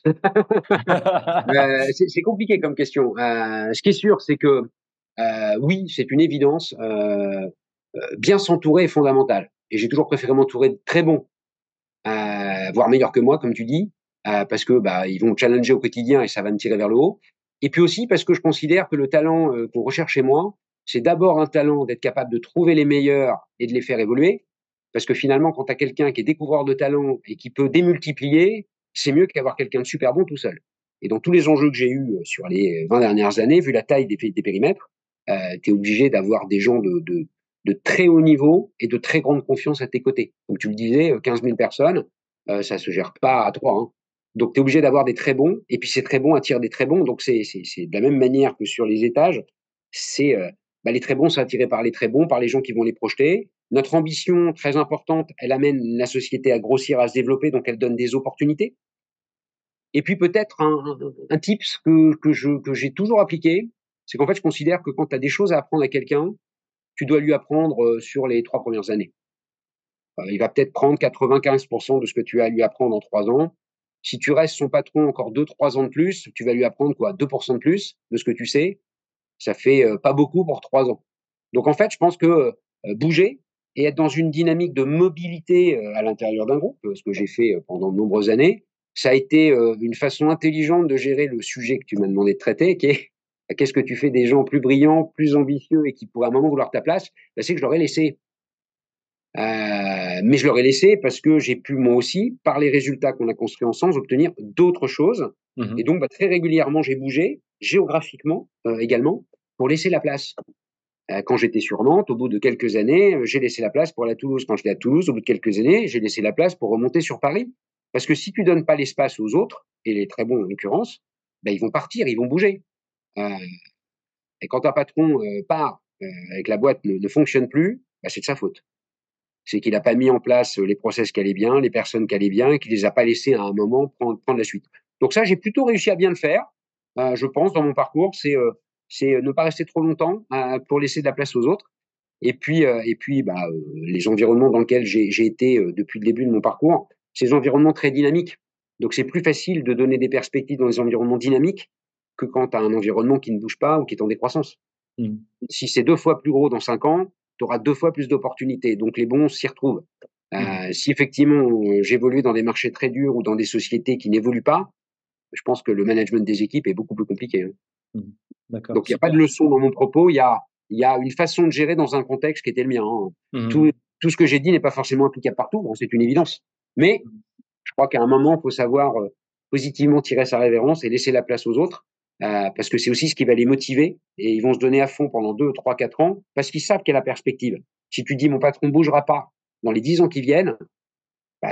C'est compliqué comme question. Ce qui est sûr, c'est que oui, c'est une évidence. Bien s'entourer est fondamental. Et j'ai toujours préféré m'entourer de très bons, voire meilleurs que moi, comme tu dis, parce que bah, ils vont me challenger au quotidien et ça va me tirer vers le haut. Et puis aussi parce que je considère que le talent qu'on recherche chez moi, c'est d'abord un talent d'être capable de trouver les meilleurs et de les faire évoluer. Parce que finalement, quand tu as quelqu'un qui est découvreur de talent et qui peut démultiplier, c'est mieux qu'avoir quelqu'un de super bon tout seul. Et dans tous les enjeux que j'ai eus sur les 20 dernières années, vu la taille des périmètres, tu es obligé d'avoir des gens de très haut niveau et de très grande confiance à tes côtés. Comme tu le disais, 15 000 personnes, ça se gère pas à trois. Hein. Donc, tu es obligé d'avoir des très bons, et puis ces très bons attirent des très bons. Donc, c'est de la même manière que sur les étages. C'est les très bons sont attirés par les très bons, par les gens qui vont les projeter. Notre ambition très importante, elle amène la société à grossir, à se développer, donc elle donne des opportunités. Et puis peut-être un tips que j'ai toujours appliqué, c'est qu'en fait, je considère que quand tu as des choses à apprendre à quelqu'un, tu dois lui apprendre sur les 3 premières années. Il va peut-être prendre 95% de ce que tu as à lui apprendre en 3 ans. Si tu restes son patron encore 2, 3 ans de plus, tu vas lui apprendre quoi 2% de plus de ce que tu sais. Ça fait pas beaucoup pour 3 ans. Donc en fait, je pense que bouger et être dans une dynamique de mobilité à l'intérieur d'un groupe, ce que j'ai fait pendant de nombreuses années, ça a été une façon intelligente de gérer le sujet que tu m'as demandé de traiter, qui est qu'est-ce que tu fais des gens plus brillants, plus ambitieux et qui pourraient à un moment vouloir ta place. C'est que je leur ai laissé. Mais je leur ai laissé parce que j'ai pu moi aussi, par les résultats qu'on a construits ensemble, obtenir d'autres choses. Et Mmh. donc, très régulièrement, j'ai bougé, géographiquement également, pour laisser la place. Quand j'étais sur Nantes, au bout de quelques années, j'ai laissé la place pour aller à Toulouse. Quand j'étais à Toulouse, au bout de quelques années, j'ai laissé la place pour remonter sur Paris. Parce que si tu donnes pas l'espace aux autres, et les très bons en l'occurrence, ils vont partir, ils vont bouger. Euh, et quand un patron part et que la boîte ne fonctionne plus, c'est de sa faute. C'est qu'il n'a pas mis en place les process qui allaient bien, les personnes qui allaient bien, et qu'il les a pas laissés à un moment prendre la suite. Donc ça, j'ai plutôt réussi à bien le faire, je pense, dans mon parcours. C'est ne pas rester trop longtemps pour laisser de la place aux autres. Et puis, les environnements dans lesquels j'ai été depuis le début de mon parcours, c'est des environnements très dynamiques. Donc c'est plus facile de donner des perspectives dans les environnements dynamiques que quand tu as un environnement qui ne bouge pas ou qui est en décroissance. Mmh. Si c'est 2 fois plus gros dans 5 ans, tu auras 2 fois plus d'opportunités. Donc les bons s'y retrouvent. Mmh. Si effectivement j'évolue dans des marchés très durs ou dans des sociétés qui n'évoluent pas, je pense que le management des équipes est beaucoup plus compliqué. Hein. Mmh. D'accord, Donc il n'y a pas de super. leçon dans mon propos, il y a une façon de gérer dans un contexte qui était le mien. Hein. Mmh. Tout ce que j'ai dit n'est pas forcément applicable partout, bon, c'est une évidence. Mais Mmh. je crois qu'à un moment, il faut savoir positivement tirer sa révérence et laisser la place aux autres, parce que c'est aussi ce qui va les motiver et ils vont se donner à fond pendant 2, 3, 4 ans parce qu'ils savent qu'il y a la perspective. Si tu dis mon patron ne bougera pas dans les 10 ans qui viennent,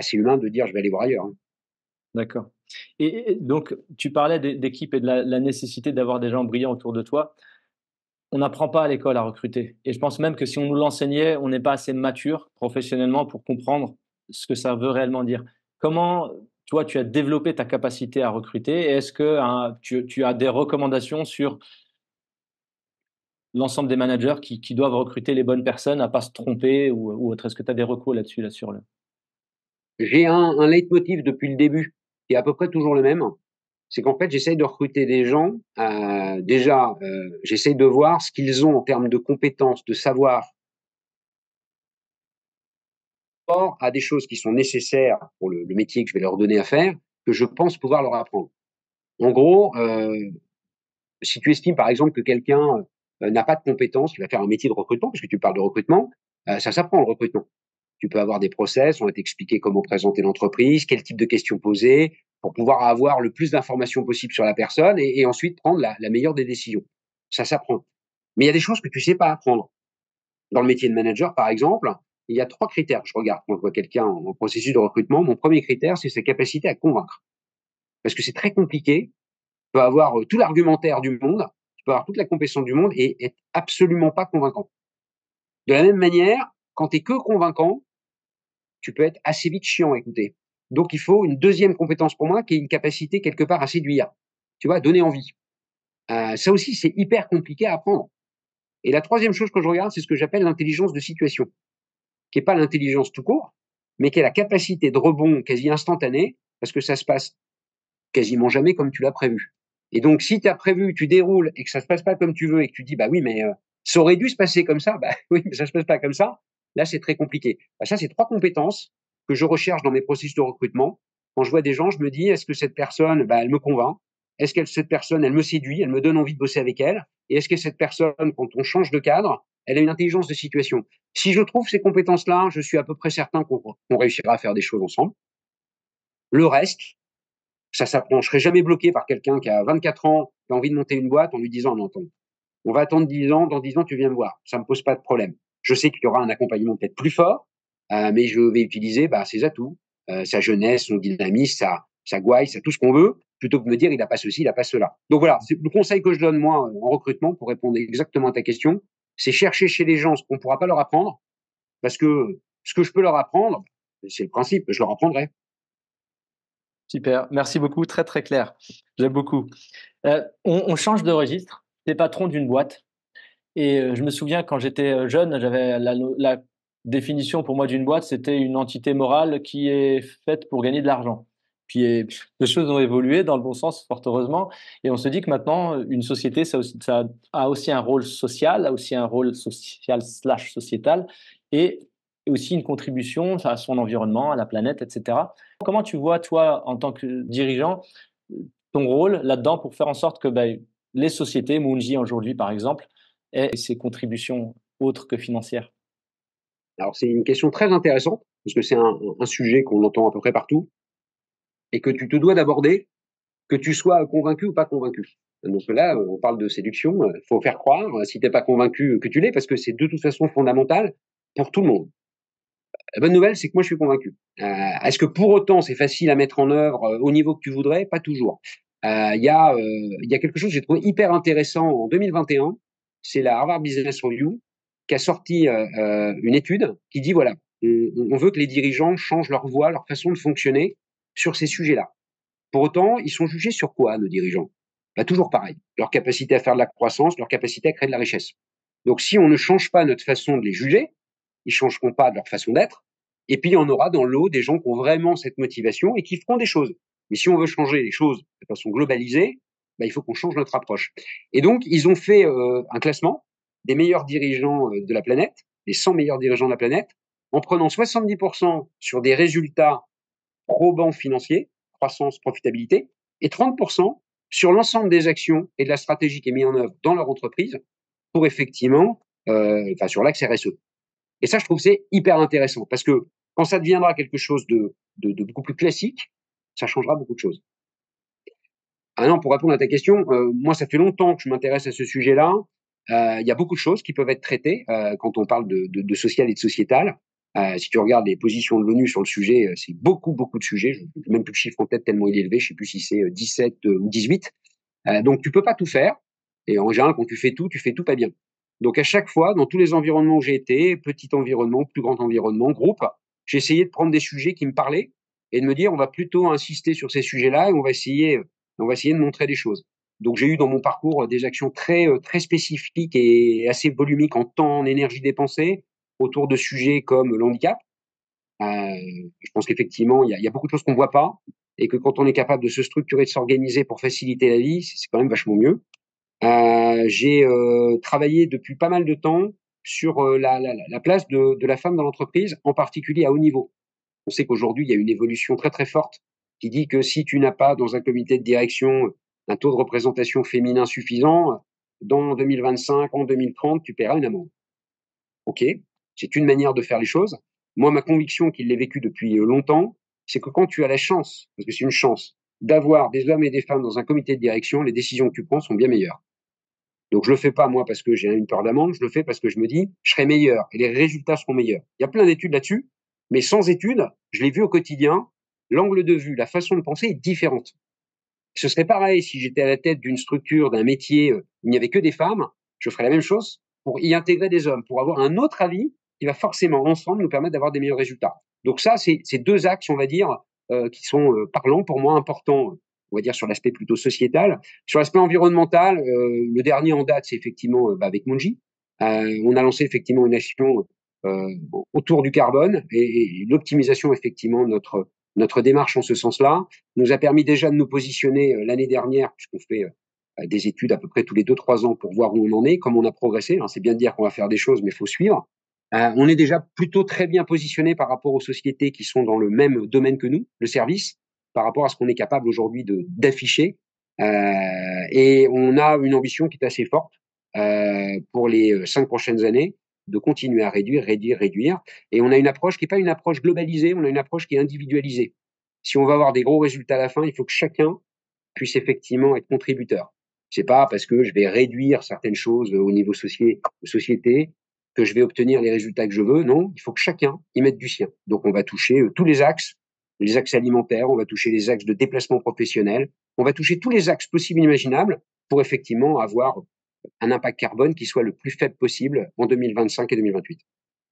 c'est humain de dire je vais aller voir ailleurs. Hein. D'accord. Et donc tu parlais d'équipe et de la nécessité d'avoir des gens brillants autour de toi. On n'apprend pas à l'école à recruter et je pense même que si on nous l'enseignait, on n'est pas assez mature professionnellement pour comprendre ce que ça veut réellement dire. Comment, toi, tu as développé ta capacité à recruter et est-ce que, hein, tu as des recommandations sur l'ensemble des managers qui doivent recruter les bonnes personnes, à pas se tromper ou autre? Est-ce que tu as des recos là-dessus, là, sur le J'ai un leitmotiv depuis le début qui est à peu près toujours le même. C'est qu'en fait, j'essaye de recruter des gens. Déjà, j'essaye de voir ce qu'ils ont en termes de compétences, de savoir, or à des choses qui sont nécessaires pour le métier que je vais leur donner à faire, que je pense pouvoir leur apprendre. En gros, si tu estimes par exemple que quelqu'un n'a pas de compétences, il va faire un métier de recrutement, parce que tu parles de recrutement, ça s'apprend le recrutement. Tu peux avoir des process, on va t'expliquer comment présenter l'entreprise, quel type de questions poser, pour pouvoir avoir le plus d'informations possible sur la personne et ensuite prendre la meilleure des décisions. Ça s'apprend. Mais il y a des choses que tu sais pas apprendre. Dans le métier de manager, par exemple, il y a 3 critères que je regarde quand je vois quelqu'un en processus de recrutement. Mon premier critère, c'est sa capacité à convaincre. Parce que c'est très compliqué. Tu peux avoir tout l'argumentaire du monde, tu peux avoir toute la compétence du monde et être absolument pas convaincant. De la même manière, quand tu es que convaincant, tu peux être assez vite chiant à écouter. Donc il faut une deuxième compétence pour moi qui est une capacité quelque part à séduire, tu vois, à donner envie. Ça aussi, c'est hyper compliqué à apprendre. Et la troisième chose que je regarde, c'est ce que j'appelle l'intelligence de situation, qui est pas l'intelligence tout court, mais qui est la capacité de rebond quasi instantanée, parce que ça se passe quasiment jamais comme tu l'as prévu. Et donc, si tu as prévu, tu déroules et que ça se passe pas comme tu veux et que tu dis, bah oui, mais ça aurait dû se passer comme ça, bah oui, mais ça se passe pas comme ça, là, c'est très compliqué. Bah, ça, c'est 3 compétences que je recherche dans mes processus de recrutement. Quand je vois des gens, je me dis, est-ce que cette personne, bah, elle me convainc? Est-ce que cette personne, elle me séduit? Elle me donne envie de bosser avec elle? Et est-ce que cette personne, quand on change de cadre, elle a une intelligence de situation? Si je trouve ces compétences-là, je suis à peu près certain qu'on réussira à faire des choses ensemble. Le reste, ça s'apprend. Je serai jamais bloqué par quelqu'un qui a 24 ans, qui a envie de monter une boîte en lui disant non, attends, on va attendre 10 ans, dans 10 ans, tu viens me voir. Ça me pose pas de problème. Je sais qu'il y aura un accompagnement peut-être plus fort, mais je vais utiliser ses atouts, sa jeunesse, son dynamisme, sa gouaille, tout ce qu'on veut, plutôt que de me dire il a pas ceci, il a pas cela. Donc voilà, c'est le conseil que je donne moi en recrutement pour répondre exactement à ta question, c'est chercher chez les gens ce qu'on pourra pas leur apprendre, parce que ce que je peux leur apprendre, c'est le principe, je leur apprendrai. Super, merci beaucoup, très très clair. J'aime beaucoup. On change de registre. Tu es patron d'une boîte et je me souviens quand j'étais jeune, j'avais la définition pour moi d'une boîte, c'était une entité morale qui est faite pour gagner de l'argent. Puis les choses ont évolué dans le bon sens, fort heureusement, et on se dit que maintenant, une société, ça a aussi un rôle social, a aussi un rôle social slash sociétal, et aussi une contribution à son environnement, à la planète, etc. Comment tu vois, toi, en tant que dirigeant, ton rôle là-dedans pour faire en sorte que les sociétés, Mounji aujourd'hui par exemple, aient ces contributions autres que financières? Alors c'est une question très intéressante, parce que c'est un sujet qu'on entend à peu près partout et que tu te dois d'aborder, que tu sois convaincu ou pas convaincu. Donc là, on parle de séduction, faut faire croire, si t'es pas convaincu, que tu l'es, parce que c'est de toute façon fondamental pour tout le monde. La bonne nouvelle, c'est que moi, je suis convaincu. Est-ce que pour autant, c'est facile à mettre en œuvre au niveau que tu voudrais? Pas toujours. Il y a quelque chose que j'ai trouvé hyper intéressant en 2021, c'est la Harvard Business Review qui a sorti une étude qui dit voilà, on veut que les dirigeants changent leur voix, leur façon de fonctionner sur ces sujets-là. Pour autant, ils sont jugés sur quoi, nos dirigeants? Bah, toujours pareil, leur capacité à faire de la croissance, leur capacité à créer de la richesse. Donc si on ne change pas notre façon de les juger, ils changeront pas de leur façon d'être. Et puis, il y en aura dans l'eau des gens qui ont vraiment cette motivation et qui feront des choses. Mais si on veut changer les choses de façon globalisée, bah, il faut qu'on change notre approche. Et donc, ils ont fait un classement des meilleurs dirigeants de la planète, les 100 meilleurs dirigeants de la planète, en prenant 70% sur des résultats probants financiers, croissance, profitabilité, et 30% sur l'ensemble des actions et de la stratégie qui est mise en œuvre dans leur entreprise pour effectivement, sur l'axe RSE. Et ça, je trouve que c'est hyper intéressant parce que quand ça deviendra quelque chose de beaucoup plus classique, ça changera beaucoup de choses. Ah non, pour répondre à ta question, moi, ça fait longtemps que je m'intéresse à ce sujet-là. Il y a beaucoup de choses qui peuvent être traitées quand on parle de social et de sociétal. Si tu regardes les positions de l'ONU sur le sujet, c'est beaucoup, beaucoup de sujets. Je n'ai même plus le chiffre en tête tellement il est élevé. Je ne sais plus si c'est 17 ou 18. Donc, tu peux pas tout faire. Et en général, quand tu fais tout pas bien. Donc, à chaque fois, dans tous les environnements où j'ai été, petit environnement, plus grand environnement, groupe, j'ai essayé de prendre des sujets qui me parlaient et de me dire, on va plutôt insister sur ces sujets-là et on va essayer de montrer des choses. Donc, j'ai eu dans mon parcours des actions très spécifiques et assez volumiques en temps, en énergie dépensée autour de sujets comme le handicap. Je pense qu'effectivement, il y a beaucoup de choses qu'on voit pas et que quand on est capable de se structurer, de s'organiser pour faciliter la vie, c'est quand même vachement mieux. J'ai travaillé depuis pas mal de temps sur la place de la femme dans l'entreprise, en particulier à haut niveau. On sait qu'aujourd'hui, il y a une évolution très très forte qui dit que si tu n'as pas dans un comité de direction un taux de représentation féminin suffisant, dans 2025, en 2030, tu paieras une amende. Ok, c'est une manière de faire les choses. Moi, ma conviction, qu'il l'ai vécu depuis longtemps, c'est que quand tu as la chance, parce que c'est une chance, d'avoir des hommes et des femmes dans un comité de direction, les décisions que tu prends sont bien meilleures. Donc, je le fais pas, moi, parce que j'ai une peur d'amende, je le fais parce que je me dis, je serai meilleur et les résultats seront meilleurs. Il y a plein d'études là-dessus, mais sans études, je l'ai vu au quotidien, l'angle de vue, la façon de penser est différente. Ce serait pareil si j'étais à la tête d'une structure, d'un métier où il n'y avait que des femmes, je ferais la même chose pour y intégrer des hommes, pour avoir un autre avis qui va forcément, ensemble, nous permettre d'avoir des meilleurs résultats. Donc ça, c'est deux axes, on va dire, qui sont parlants, pour moi, importants, on va dire, sur l'aspect plutôt sociétal. Sur l'aspect environnemental, le dernier en date, c'est effectivement avec Munji. On a lancé effectivement une action autour du carbone et l'optimisation, effectivement, de notre démarche en ce sens-là nous a permis déjà de nous positionner l'année dernière, puisqu'on fait des études à peu près tous les 2-3 ans pour voir où on en est, comme on a progressé. Hein, c'est bien de dire qu'on va faire des choses, mais il faut suivre. On est déjà plutôt très bien positionné par rapport aux sociétés qui sont dans le même domaine que nous, le service, par rapport à ce qu'on est capable aujourd'hui d'afficher. Et on a une ambition qui est assez forte pour les 5 prochaines années, de continuer à réduire, réduire, réduire. Et on a une approche qui n'est pas une approche globalisée, on a une approche qui est individualisée. Si on veut avoir des gros résultats à la fin, il faut que chacun puisse effectivement être contributeur. C'est pas parce que je vais réduire certaines choses au niveau société que je vais obtenir les résultats que je veux. Non, il faut que chacun y mette du sien. Donc, on va toucher tous les axes alimentaires, on va toucher les axes de déplacement professionnel, on va toucher tous les axes possibles et imaginables pour effectivement avoir un impact carbone qui soit le plus faible possible en 2025 et 2028.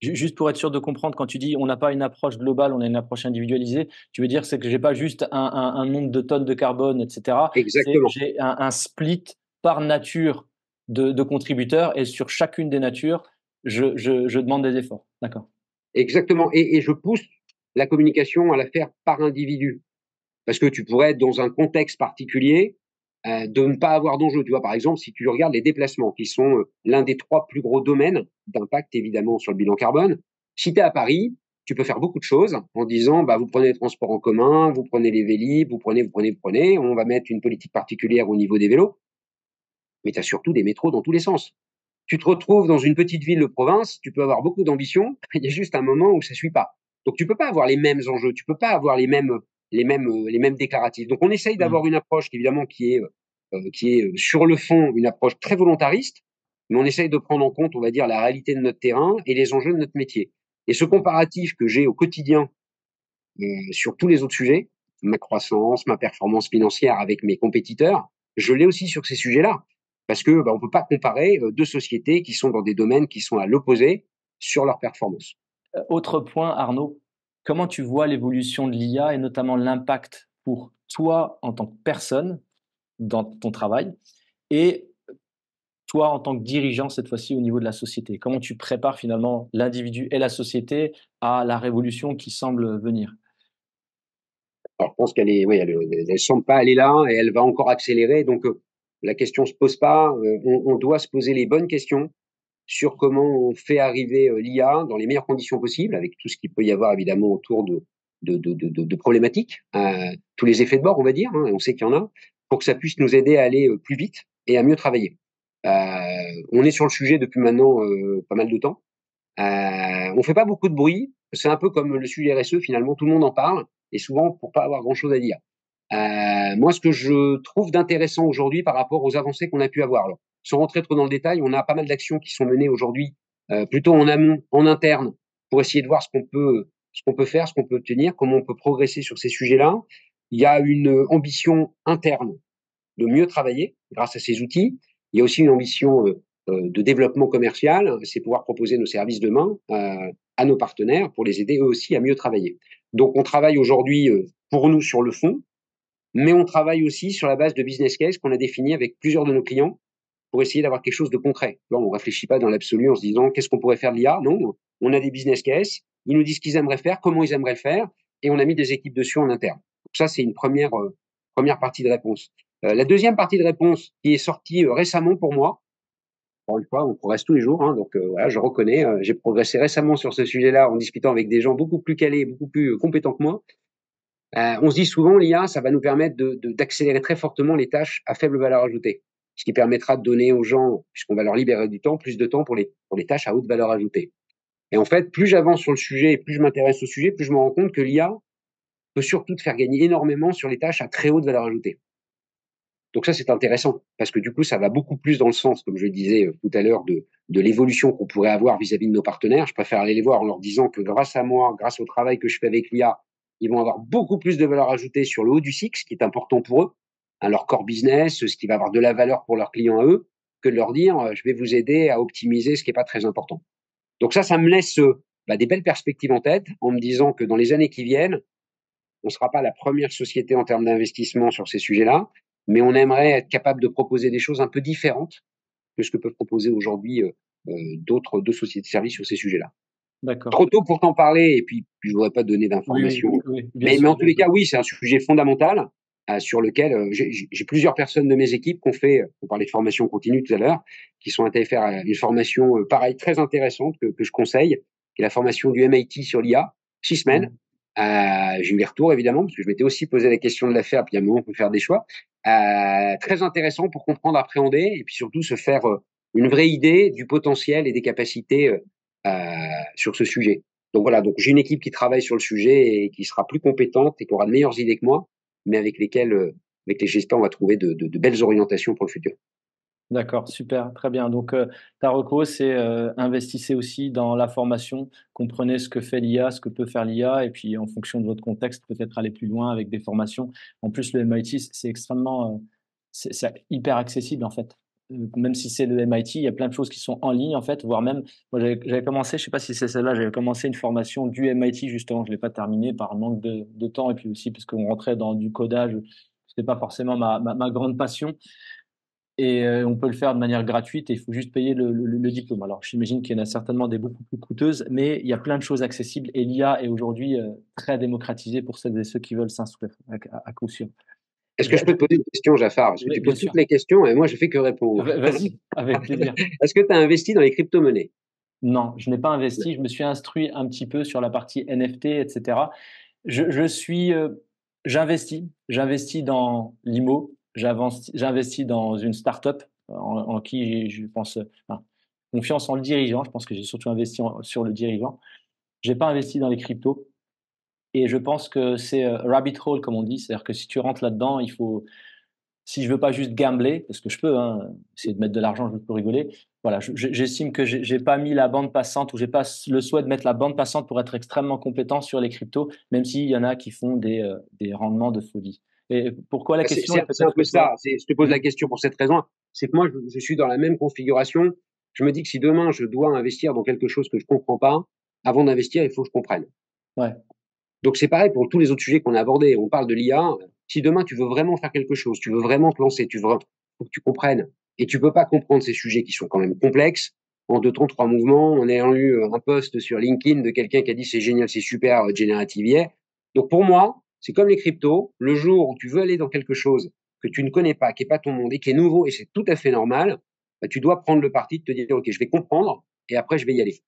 Juste pour être sûr de comprendre, quand tu dis on n'a pas une approche globale, on a une approche individualisée, tu veux dire c'est que j'ai pas juste un nombre de tonnes de carbone, etc. C'est Exactement. j'ai un split par nature de contributeurs et sur chacune des natures, je demande des efforts. D'accord. Exactement. Et je pousse la communication à la faire par individu. Parce que tu pourrais être dans un contexte particulier de ne pas avoir d'enjeu. Tu vois, par exemple, si tu regardes les déplacements, qui sont l'un des 3 plus gros domaines d'impact, évidemment, sur le bilan carbone, si tu es à Paris, tu peux faire beaucoup de choses en disant, bah, vous prenez les transports en commun, vous prenez les Vélib, vous prenez, on va mettre une politique particulière au niveau des vélos, mais tu as surtout des métros dans tous les sens. Tu te retrouves dans une petite ville de province, tu peux avoir beaucoup d'ambition, il y a juste un moment où ça suit pas. Donc tu peux pas avoir les mêmes enjeux, tu peux pas avoir les mêmes déclaratifs. Donc on essaye d'avoir une approche évidemment qui est sur le fond une approche très volontariste, mais on essaye de prendre en compte, on va dire, la réalité de notre terrain et les enjeux de notre métier. Et ce comparatif que j'ai au quotidien sur tous les autres sujets, ma croissance, ma performance financière avec mes compétiteurs, je l'ai aussi sur ces sujets-là. Parce que on peut pas comparer deux sociétés qui sont dans des domaines qui sont à l'opposé sur leur performance. Autre point, Arnaud, comment tu vois l'évolution de l'IA et notamment l'impact pour toi en tant que personne dans ton travail et toi en tant que dirigeant cette fois-ci au niveau de la société? Comment tu prépares finalement l'individu et la société à la révolution qui semble venir? Alors, je pense qu'elle est, oui, elle semble pas aller là et elle va encore accélérer. Donc, la question se pose pas. On doit se poser les bonnes questions sur comment on fait arriver l'IA dans les meilleures conditions possibles, avec tout ce qu'il peut y avoir évidemment autour de problématiques, tous les effets de bord, on va dire, hein, et on sait qu'il y en a, pour que ça puisse nous aider à aller plus vite et à mieux travailler. On est sur le sujet depuis maintenant pas mal de temps. On fait pas beaucoup de bruit. C'est un peu comme le sujet RSE, finalement, tout le monde en parle, et souvent pour pas avoir grand-chose à dire. Moi, ce que je trouve d'intéressant aujourd'hui par rapport aux avancées qu'on a pu avoir, alors, sans rentrer trop dans le détail, on a pas mal d'actions qui sont menées aujourd'hui, plutôt en amont, en interne, pour essayer de voir ce qu'on peut faire, ce qu'on peut obtenir, comment on peut progresser sur ces sujets-là. Il y a une ambition interne de mieux travailler grâce à ces outils. Il y a aussi une ambition de développement commercial, c'est pouvoir proposer nos services demain à nos partenaires pour les aider eux aussi à mieux travailler. Donc on travaille aujourd'hui pour nous sur le fond, mais on travaille aussi sur la base de business case qu'on a défini avec plusieurs de nos clients pour essayer d'avoir quelque chose de concret. Bon, on ne réfléchit pas dans l'absolu en se disant qu'est-ce qu'on pourrait faire de l'IA. Non, on a des business cases, ils nous disent ce qu'ils aimeraient faire, comment ils aimeraient le faire, et on a mis des équipes dessus en interne. Donc ça, c'est une première partie de réponse. La deuxième partie de réponse qui est sortie récemment pour moi, encore une fois, on progresse tous les jours, hein, donc voilà, je reconnais, j'ai progressé récemment sur ce sujet-là en discutant avec des gens beaucoup plus calés, beaucoup plus compétents que moi. On se dit souvent, l'IA, ça va nous permettre d'accélérer très fortement les tâches à faible valeur ajoutée, ce qui permettra de donner aux gens, puisqu'on va leur libérer du temps, plus de temps pour les tâches à haute valeur ajoutée. Et en fait, plus j'avance sur le sujet et plus je m'intéresse au sujet, plus je me rends compte que l'IA, peut surtout te faire gagner énormément sur les tâches à très haute valeur ajoutée. Donc ça, c'est intéressant parce que du coup, ça va beaucoup plus dans le sens, comme je le disais tout à l'heure, de l'évolution qu'on pourrait avoir vis-à-vis de nos partenaires. Je préfère aller les voir en leur disant que grâce à moi, grâce au travail que je fais avec l'IA, ils vont avoir beaucoup plus de valeur ajoutée sur le haut du cycle, ce qui est important pour eux, à leur core business, ce qui va avoir de la valeur pour leurs clients à eux, que de leur dire, je vais vous aider à optimiser ce qui n'est pas très important. Donc ça me laisse des belles perspectives en tête en me disant que dans les années qui viennent, on ne sera pas la première société en termes d'investissement sur ces sujets-là, mais on aimerait être capable de proposer des choses un peu différentes que ce que peuvent proposer aujourd'hui d'autres sociétés de services sur ces sujets-là. D'accord. Trop tôt pour t'en parler, et puis je ne voudrais pas donner Oui, d'informations. bien Mais sûr, en tous les cas, oui, c'est un sujet fondamental sur lequel j'ai plusieurs personnes de mes équipes qui ont fait, on parlait de formation continue tout à l'heure, qui sont allées faire une formation pareil, très intéressante que je conseille, qui est la formation du MIT sur l'IA, 6 semaines. J'ai eu les retours évidemment, parce que je m'étais aussi posé la question de la faire, puis à un moment on peut faire des choix. Très intéressant pour comprendre, appréhender, et puis surtout se faire une vraie idée du potentiel et des capacités sur ce sujet. Donc voilà, donc j'ai une équipe qui travaille sur le sujet et qui sera plus compétente et qui aura de meilleures idées que moi, mais avec lesquelles j'espère, on va trouver de belles orientations pour le futur. D'accord, super, très bien. Donc, ta reco, c'est investissez aussi dans la formation, comprenez ce que fait l'IA, ce que peut faire l'IA, et puis en fonction de votre contexte, peut-être aller plus loin avec des formations. En plus, le MIT, c'est extrêmement, c'est hyper accessible en fait. Même si c'est le MIT, il y a plein de choses qui sont en ligne en fait, voire même, moi j'avais commencé, je sais pas si c'est celle-là, j'avais commencé une formation du MIT justement, je l'ai pas terminée par manque de temps et puis aussi parce qu'on rentrait dans du codage, c'était pas forcément ma grande passion. Et on peut le faire de manière gratuite et il faut juste payer le diplôme. Alors, j'imagine qu'il y en a certainement des beaucoup plus coûteuses, mais il y a plein de choses accessibles et l'IA est aujourd'hui très démocratisée pour celles et ceux qui veulent s'instruire, à coup sûr. Est-ce que je peux te poser une question, Jafar? Parce que Oui, tu bien poses toutes sûr. les questions et moi je fais que répondre. Vas-y, avec plaisir. Est-ce que tu as investi dans les crypto-monnaies? Non, je n'ai pas investi. Je me suis instruit un petit peu sur la partie NFT, etc. Je suis, j'investis dans l'IMO, j'investis dans une start-up en qui je pense, enfin, confiance en le dirigeant. Je pense que j'ai surtout investi sur le dirigeant. J'ai pas investi dans les cryptos et je pense que c'est rabbit hole comme on dit, c'est-à-dire que si tu rentres là-dedans, il faut, si je veux pas juste gambler, parce que je peux, hein, essayer de mettre de l'argent, je peux rigoler. Voilà, j'estime que j'ai pas mis la bande passante ou j'ai pas le souhait de mettre la bande passante pour être extrêmement compétent sur les cryptos, même s'il y en a qui font des rendements de folie. Et pourquoi la question est C'est un peut-être peu ça. toi? Je te pose la question pour cette raison. C'est que moi, je suis dans la même configuration. Je me dis que si demain je dois investir dans quelque chose que je comprends pas, avant d'investir, il faut que je comprenne. Ouais. Donc c'est pareil pour tous les autres sujets qu'on a abordés. On parle de l'IA. Si demain tu veux vraiment faire quelque chose, tu veux vraiment te lancer, faut que tu comprennes. Et tu peux pas comprendre ces sujets qui sont quand même complexes en deux temps, trois mouvements, en ayant lu un post sur LinkedIn de quelqu'un qui a dit c'est génial, c'est super, Generative AI. Donc pour moi, c'est comme les cryptos. Le jour où tu veux aller dans quelque chose que tu ne connais pas, qui est pas ton monde et qui est nouveau, et c'est tout à fait normal, tu dois prendre le parti de te dire ok, je vais comprendre et après je vais y aller.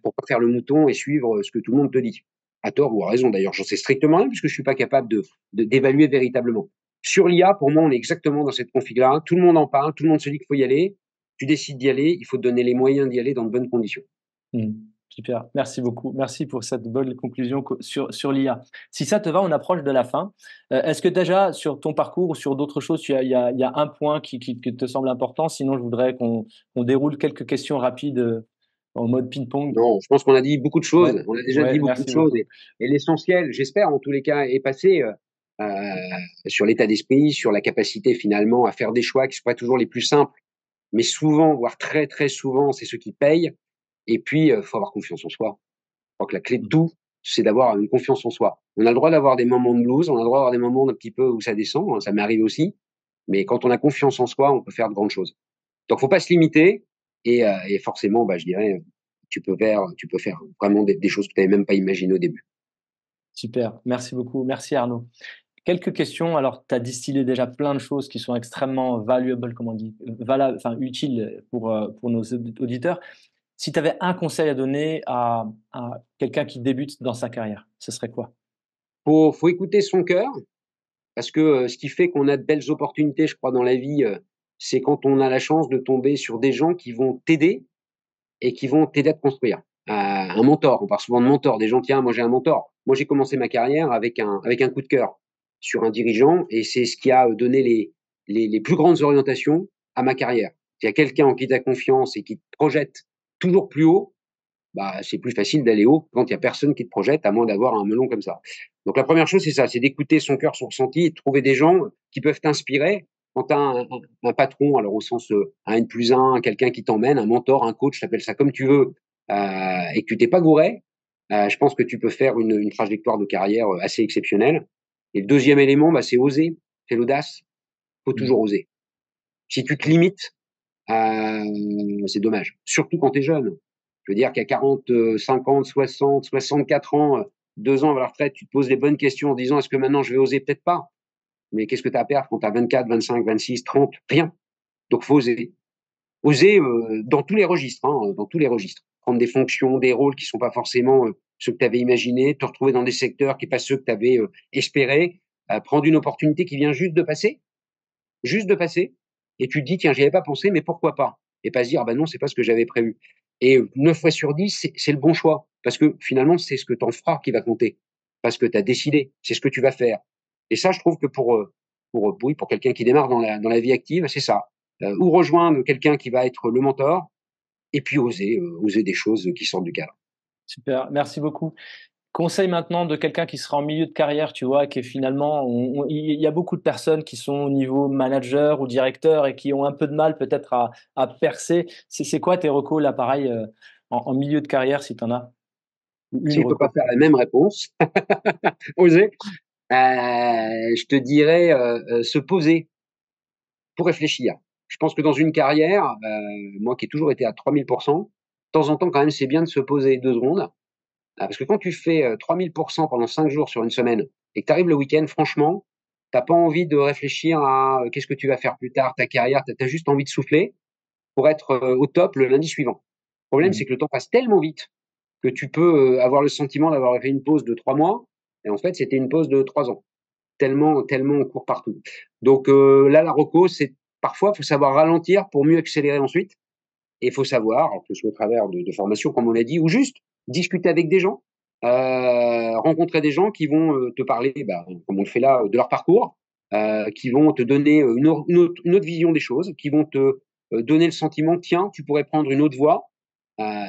Pour pas faire le mouton et suivre ce que tout le monde te dit à tort ou à raison d'ailleurs, j'en sais strictement rien puisque je suis pas capable d'évaluer véritablement. Sur l'IA, pour moi, on est exactement dans cette config-là. Tout le monde en parle, tout le monde se dit qu'il faut y aller. Tu décides d'y aller, il faut te donner les moyens d'y aller dans de bonnes conditions. Super, merci beaucoup. Merci pour cette bonne conclusion sur l'IA. Si ça te va, on approche de la fin. Est-ce que déjà, sur ton parcours ou sur d'autres choses, il y a un point qui te semble important? Sinon, je voudrais qu'on déroule quelques questions rapides en mode ping-pong. Non, je pense qu'on a dit beaucoup de Ouais, choses. On a déjà dit ouais, beaucoup de merci choses. beaucoup. Et l'essentiel, j'espère en tous les cas, est passé sur l'état d'esprit, sur la capacité finalement à faire des choix qui ne sont pas toujours les plus simples, mais souvent, voire très très souvent, c'est ceux qui payent. Et puis, faut avoir confiance en soi. Je crois que la clé de tout, c'est d'avoir une confiance en soi. On a le droit d'avoir des moments de blues, on a le droit d'avoir des moments un petit peu où ça descend, hein, ça m'arrive aussi. Mais quand on a confiance en soi, on peut faire de grandes choses. Donc, faut pas se limiter. Et forcément, je dirais, tu peux faire vraiment des choses que tu n'avais même pas imaginées au début. Super, merci beaucoup. Merci Arnaud. Quelques questions. Alors, tu as distillé déjà plein de choses qui sont extrêmement valuable, comme on dit, enfin, utiles pour nos auditeurs. Si tu avais un conseil à donner à quelqu'un qui débute dans sa carrière, ce serait quoi? Faut écouter son cœur, parce que ce qui fait qu'on a de belles opportunités, je crois, dans la vie, c'est quand on a la chance de tomber sur des gens qui vont t'aider et qui vont t'aider à te construire. Un mentor, on parle souvent de mentor, des gens, tiens, moi j'ai un mentor. Moi, j'ai commencé ma carrière avec un coup de cœur sur un dirigeant et c'est ce qui a donné les plus grandes orientations à ma carrière. Il y a quelqu'un en qui tu as confiance et qui te projette toujours plus haut, bah, c'est plus facile d'aller haut quand il y a personne qui te projette, à moins d'avoir un melon comme ça. Donc la première chose, c'est ça, c'est d'écouter son cœur, son ressenti, et de trouver des gens qui peuvent t'inspirer. Quand tu as un patron, alors au sens un N+1, quelqu'un qui t'emmène, un mentor, un coach, t'appelles ça comme tu veux, et que tu t'es pas gouré, je pense que tu peux faire une trajectoire de carrière assez exceptionnelle. Et le deuxième élément, bah, c'est oser, c'est l'audace. Faut Mmh. toujours oser. Si tu te limites, c'est dommage. Surtout quand tu es jeune. Je veux dire qu'à 40, 50, 60, 64 ans, 2 ans avant la retraite, tu te poses les bonnes questions en disant est-ce que maintenant je vais oser? Peut-être pas. Mais qu'est-ce que tu as à perdre quand tu as 24, 25, 26, 30? Rien. Donc faut oser. Oser dans tous les registres, hein, dans tous les registres. Prendre des fonctions, des rôles qui sont pas forcément ceux que tu avais imaginés, te retrouver dans des secteurs qui sont pas ceux que tu avais espérés, prendre une opportunité qui vient juste de passer, et tu te dis, tiens, j'y avais pas pensé, mais pourquoi pas? Et pas se dire, ah ben non, c'est pas ce que j'avais prévu. Et 9 fois sur 10, c'est le bon choix. Parce que finalement, c'est ce que tu en feras qui va compter. Parce que tu as décidé, c'est ce que tu vas faire. Et ça, je trouve que oui, pour quelqu'un qui démarre dans la vie active, c'est ça. Ou rejoindre quelqu'un qui va être le mentor, et puis oser des choses qui sortent du cadre. Super, merci beaucoup. Conseil maintenant de quelqu'un qui sera en milieu de carrière, tu vois, qui est finalement, il y a beaucoup de personnes qui sont au niveau manager ou directeur et qui ont un peu de mal peut-être à percer. C'est quoi tes recos là, pareil, en milieu de carrière, si tu en as? Ou une Si je peux pas reco? faire la même réponse, oser, je te dirais se poser pour réfléchir. Je pense que dans une carrière, moi qui ai toujours été à 3000%, de temps en temps, quand même, c'est bien de se poser 2 secondes. Parce que quand tu fais 3000% pendant 5 jours sur une semaine et que tu arrives le week-end, franchement, t'as pas envie de réfléchir à qu'est-ce que tu vas faire plus tard, ta carrière, tu as juste envie de souffler pour être au top le lundi suivant. Le problème, Mmh. c'est que le temps passe tellement vite que tu peux avoir le sentiment d'avoir fait une pause de 3 mois, et en fait, c'était une pause de 3 ans. Tellement on court partout. Donc là, la reco, c'est parfois, il faut savoir ralentir pour mieux accélérer ensuite. Et il faut savoir, alors que ce soit au travers de formations, comme on l'a dit, ou juste discuter avec des gens, rencontrer des gens qui vont te parler, bah, comme on le fait là, de leur parcours, qui vont te donner une autre vision des choses, qui vont te donner le sentiment, tiens, tu pourrais prendre une autre voie.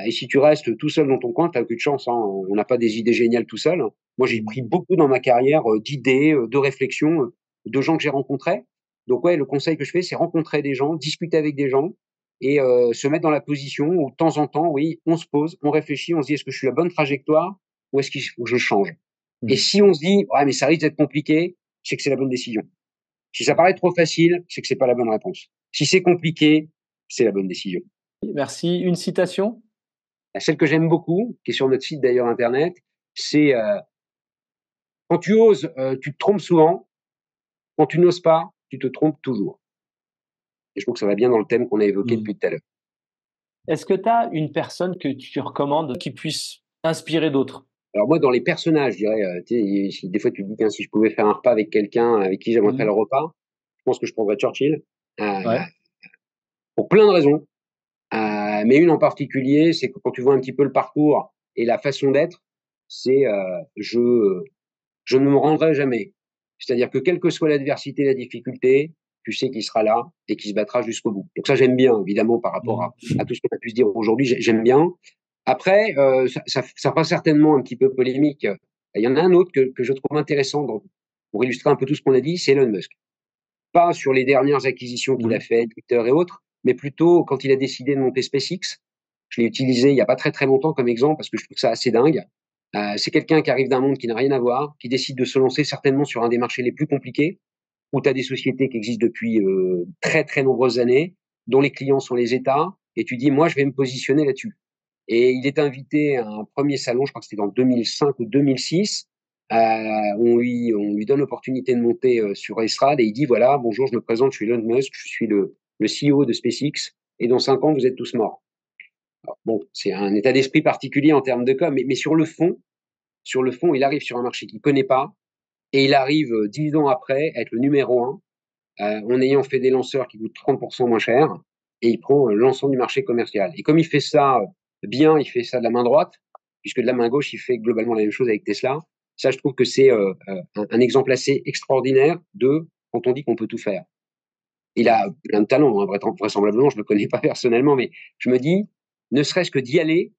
Et si tu restes tout seul dans ton coin, tu n'as aucune chance. Hein. On n'a pas des idées géniales tout seul. Moi, j'ai Mmh. pris beaucoup dans ma carrière d'idées, de réflexions, de gens que j'ai rencontrés. Donc ouais, le conseil que je fais, c'est rencontrer des gens, discuter avec des gens et se mettre dans la position où de temps en temps, oui, on se pose, on réfléchit, on se dit est-ce que je suis la bonne trajectoire ou est-ce qu'il faut que je change? Et Mmh. si on se dit ouais, mais ça risque d'être compliqué, c'est que c'est la bonne décision. Si ça paraît trop facile, c'est que c'est pas la bonne réponse. Si c'est compliqué, c'est la bonne décision. Merci. Une citation? Celle que j'aime beaucoup, qui est sur notre site d'ailleurs internet, c'est quand tu oses, tu te trompes souvent. Quand tu n'oses pas, tu te trompes toujours. Et je trouve que ça va bien dans le thème qu'on a évoqué Mmh. depuis tout à l'heure. Est-ce que tu as une personne que tu recommandes qui puisse inspirer d'autres? Alors moi, dans les personnages, je dirais, tu sais, des fois tu te dis tiens, si je pouvais faire un repas avec quelqu'un avec qui j'aimerais faire Mmh. le repas, je pense que je prendrais Churchill, heu, Ouais. pour plein de raisons. Mais une en particulier, c'est que quand tu vois un petit peu le parcours et la façon d'être, c'est je ne me rendrai jamais. C'est-à-dire que quelle que soit l'adversité, la difficulté, tu sais qu'il sera là et qu'il se battra jusqu'au bout. Donc ça, j'aime bien, évidemment, par rapport Mmh. à tout ce qu'on a pu se dire aujourd'hui, j'aime bien. Après, ça sera certainement un petit peu polémique. Il y en a un autre que je trouve intéressant pour illustrer un peu tout ce qu'on a dit, c'est Elon Musk. Pas sur les dernières acquisitions qu'il a Mmh. faites, Twitter et autres, mais plutôt quand il a décidé de monter SpaceX. Je l'ai utilisé il y a pas très très longtemps comme exemple parce que je trouve ça assez dingue. C'est quelqu'un qui arrive d'un monde qui n'a rien à voir, qui décide de se lancer certainement sur un des marchés les plus compliqués, où tu as des sociétés qui existent depuis très très nombreuses années, dont les clients sont les États, et tu dis moi je vais me positionner là-dessus. Et il est invité à un premier salon, je crois que c'était en 2005 ou 2006. On lui donne l'opportunité de monter sur Estrade et il dit voilà, bonjour, je me présente, je suis Elon Musk, je suis le CEO de SpaceX, et dans 5 ans, vous êtes tous morts. Alors, bon, c'est un état d'esprit particulier en termes de com, mais sur le fond, il arrive sur un marché qu'il ne connaît pas et il arrive 10 ans après à être le numéro un en ayant fait des lanceurs qui coûtent 30% moins cher et il prend l'ensemble du marché commercial. Et comme il fait ça bien, il fait ça de la main droite, puisque de la main gauche, il fait globalement la même chose avec Tesla. Ça, je trouve que c'est un exemple assez extraordinaire de quand on dit qu'on peut tout faire. Il a plein de talents, hein, vraisemblablement, je ne le connais pas personnellement, mais je me dis, ne serait-ce que d'y aller,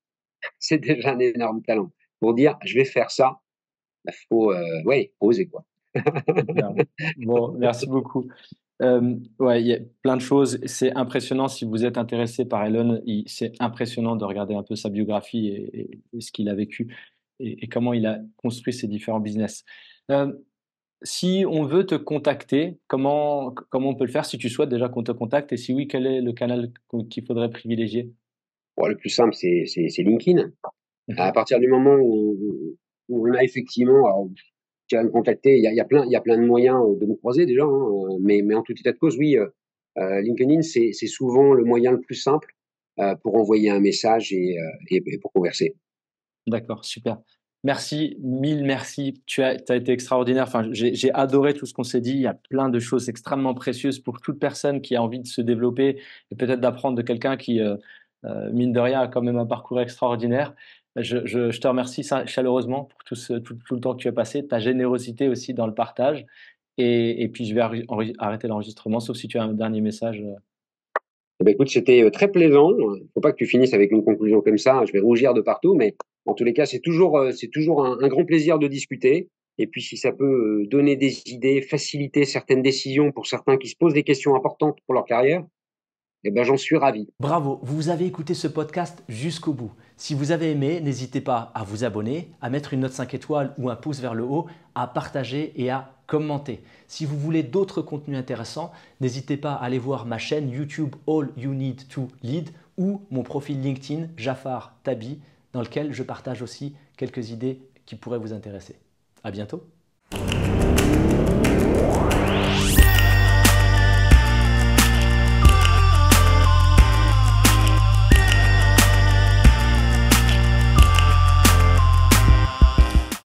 c'est déjà un énorme talent. Pour dire, je vais faire ça, il faut oser, quoi. Super. Bon, merci beaucoup. Ouais, il y a plein de choses. C'est impressionnant si vous êtes intéressé par Elon. C'est impressionnant de regarder un peu sa biographie et ce qu'il a vécu et comment il a construit ses différents business. Euh, Si on veut te contacter, comment on peut le faire si tu souhaites déjà qu'on te contacte et si oui, quel est le canal qu'il faudrait privilégier? Bon, le plus simple, c'est LinkedIn. À Mhm. partir du moment où on a effectivement, alors, tu vas me contacter, il y a plein de moyens de me croiser déjà, hein, mais en tout état de cause, oui, LinkedIn, c'est souvent le moyen le plus simple pour envoyer un message et pour converser. D'accord, super. Merci, mille merci. T'as été extraordinaire. Enfin, j'ai adoré tout ce qu'on s'est dit. Il y a plein de choses extrêmement précieuses pour toute personne qui a envie de se développer et peut-être d'apprendre de quelqu'un qui, mine de rien, a quand même un parcours extraordinaire. Je te remercie chaleureusement pour tout le temps que tu as passé, ta générosité aussi dans le partage. Et puis, je vais arrêter l'enregistrement, sauf si tu as un dernier message. Eh ben, écoute, c'était très plaisant. Faut pas que tu finisses avec une conclusion comme ça. Je vais rougir de partout, mais en tous les cas, c'est toujours un grand plaisir de discuter. Et puis, si ça peut donner des idées, faciliter certaines décisions pour certains qui se posent des questions importantes pour leur carrière, eh ben, j'en suis ravi. Bravo, vous avez écouté ce podcast jusqu'au bout. Si vous avez aimé, n'hésitez pas à vous abonner, à mettre une note 5 étoiles ou un pouce vers le haut, à partager et à commenter. Si vous voulez d'autres contenus intéressants, n'hésitez pas à aller voir ma chaîne YouTube All You Need to Lead ou mon profil LinkedIn Jafar Tabi dans lequel je partage aussi quelques idées qui pourraient vous intéresser. À bientôt.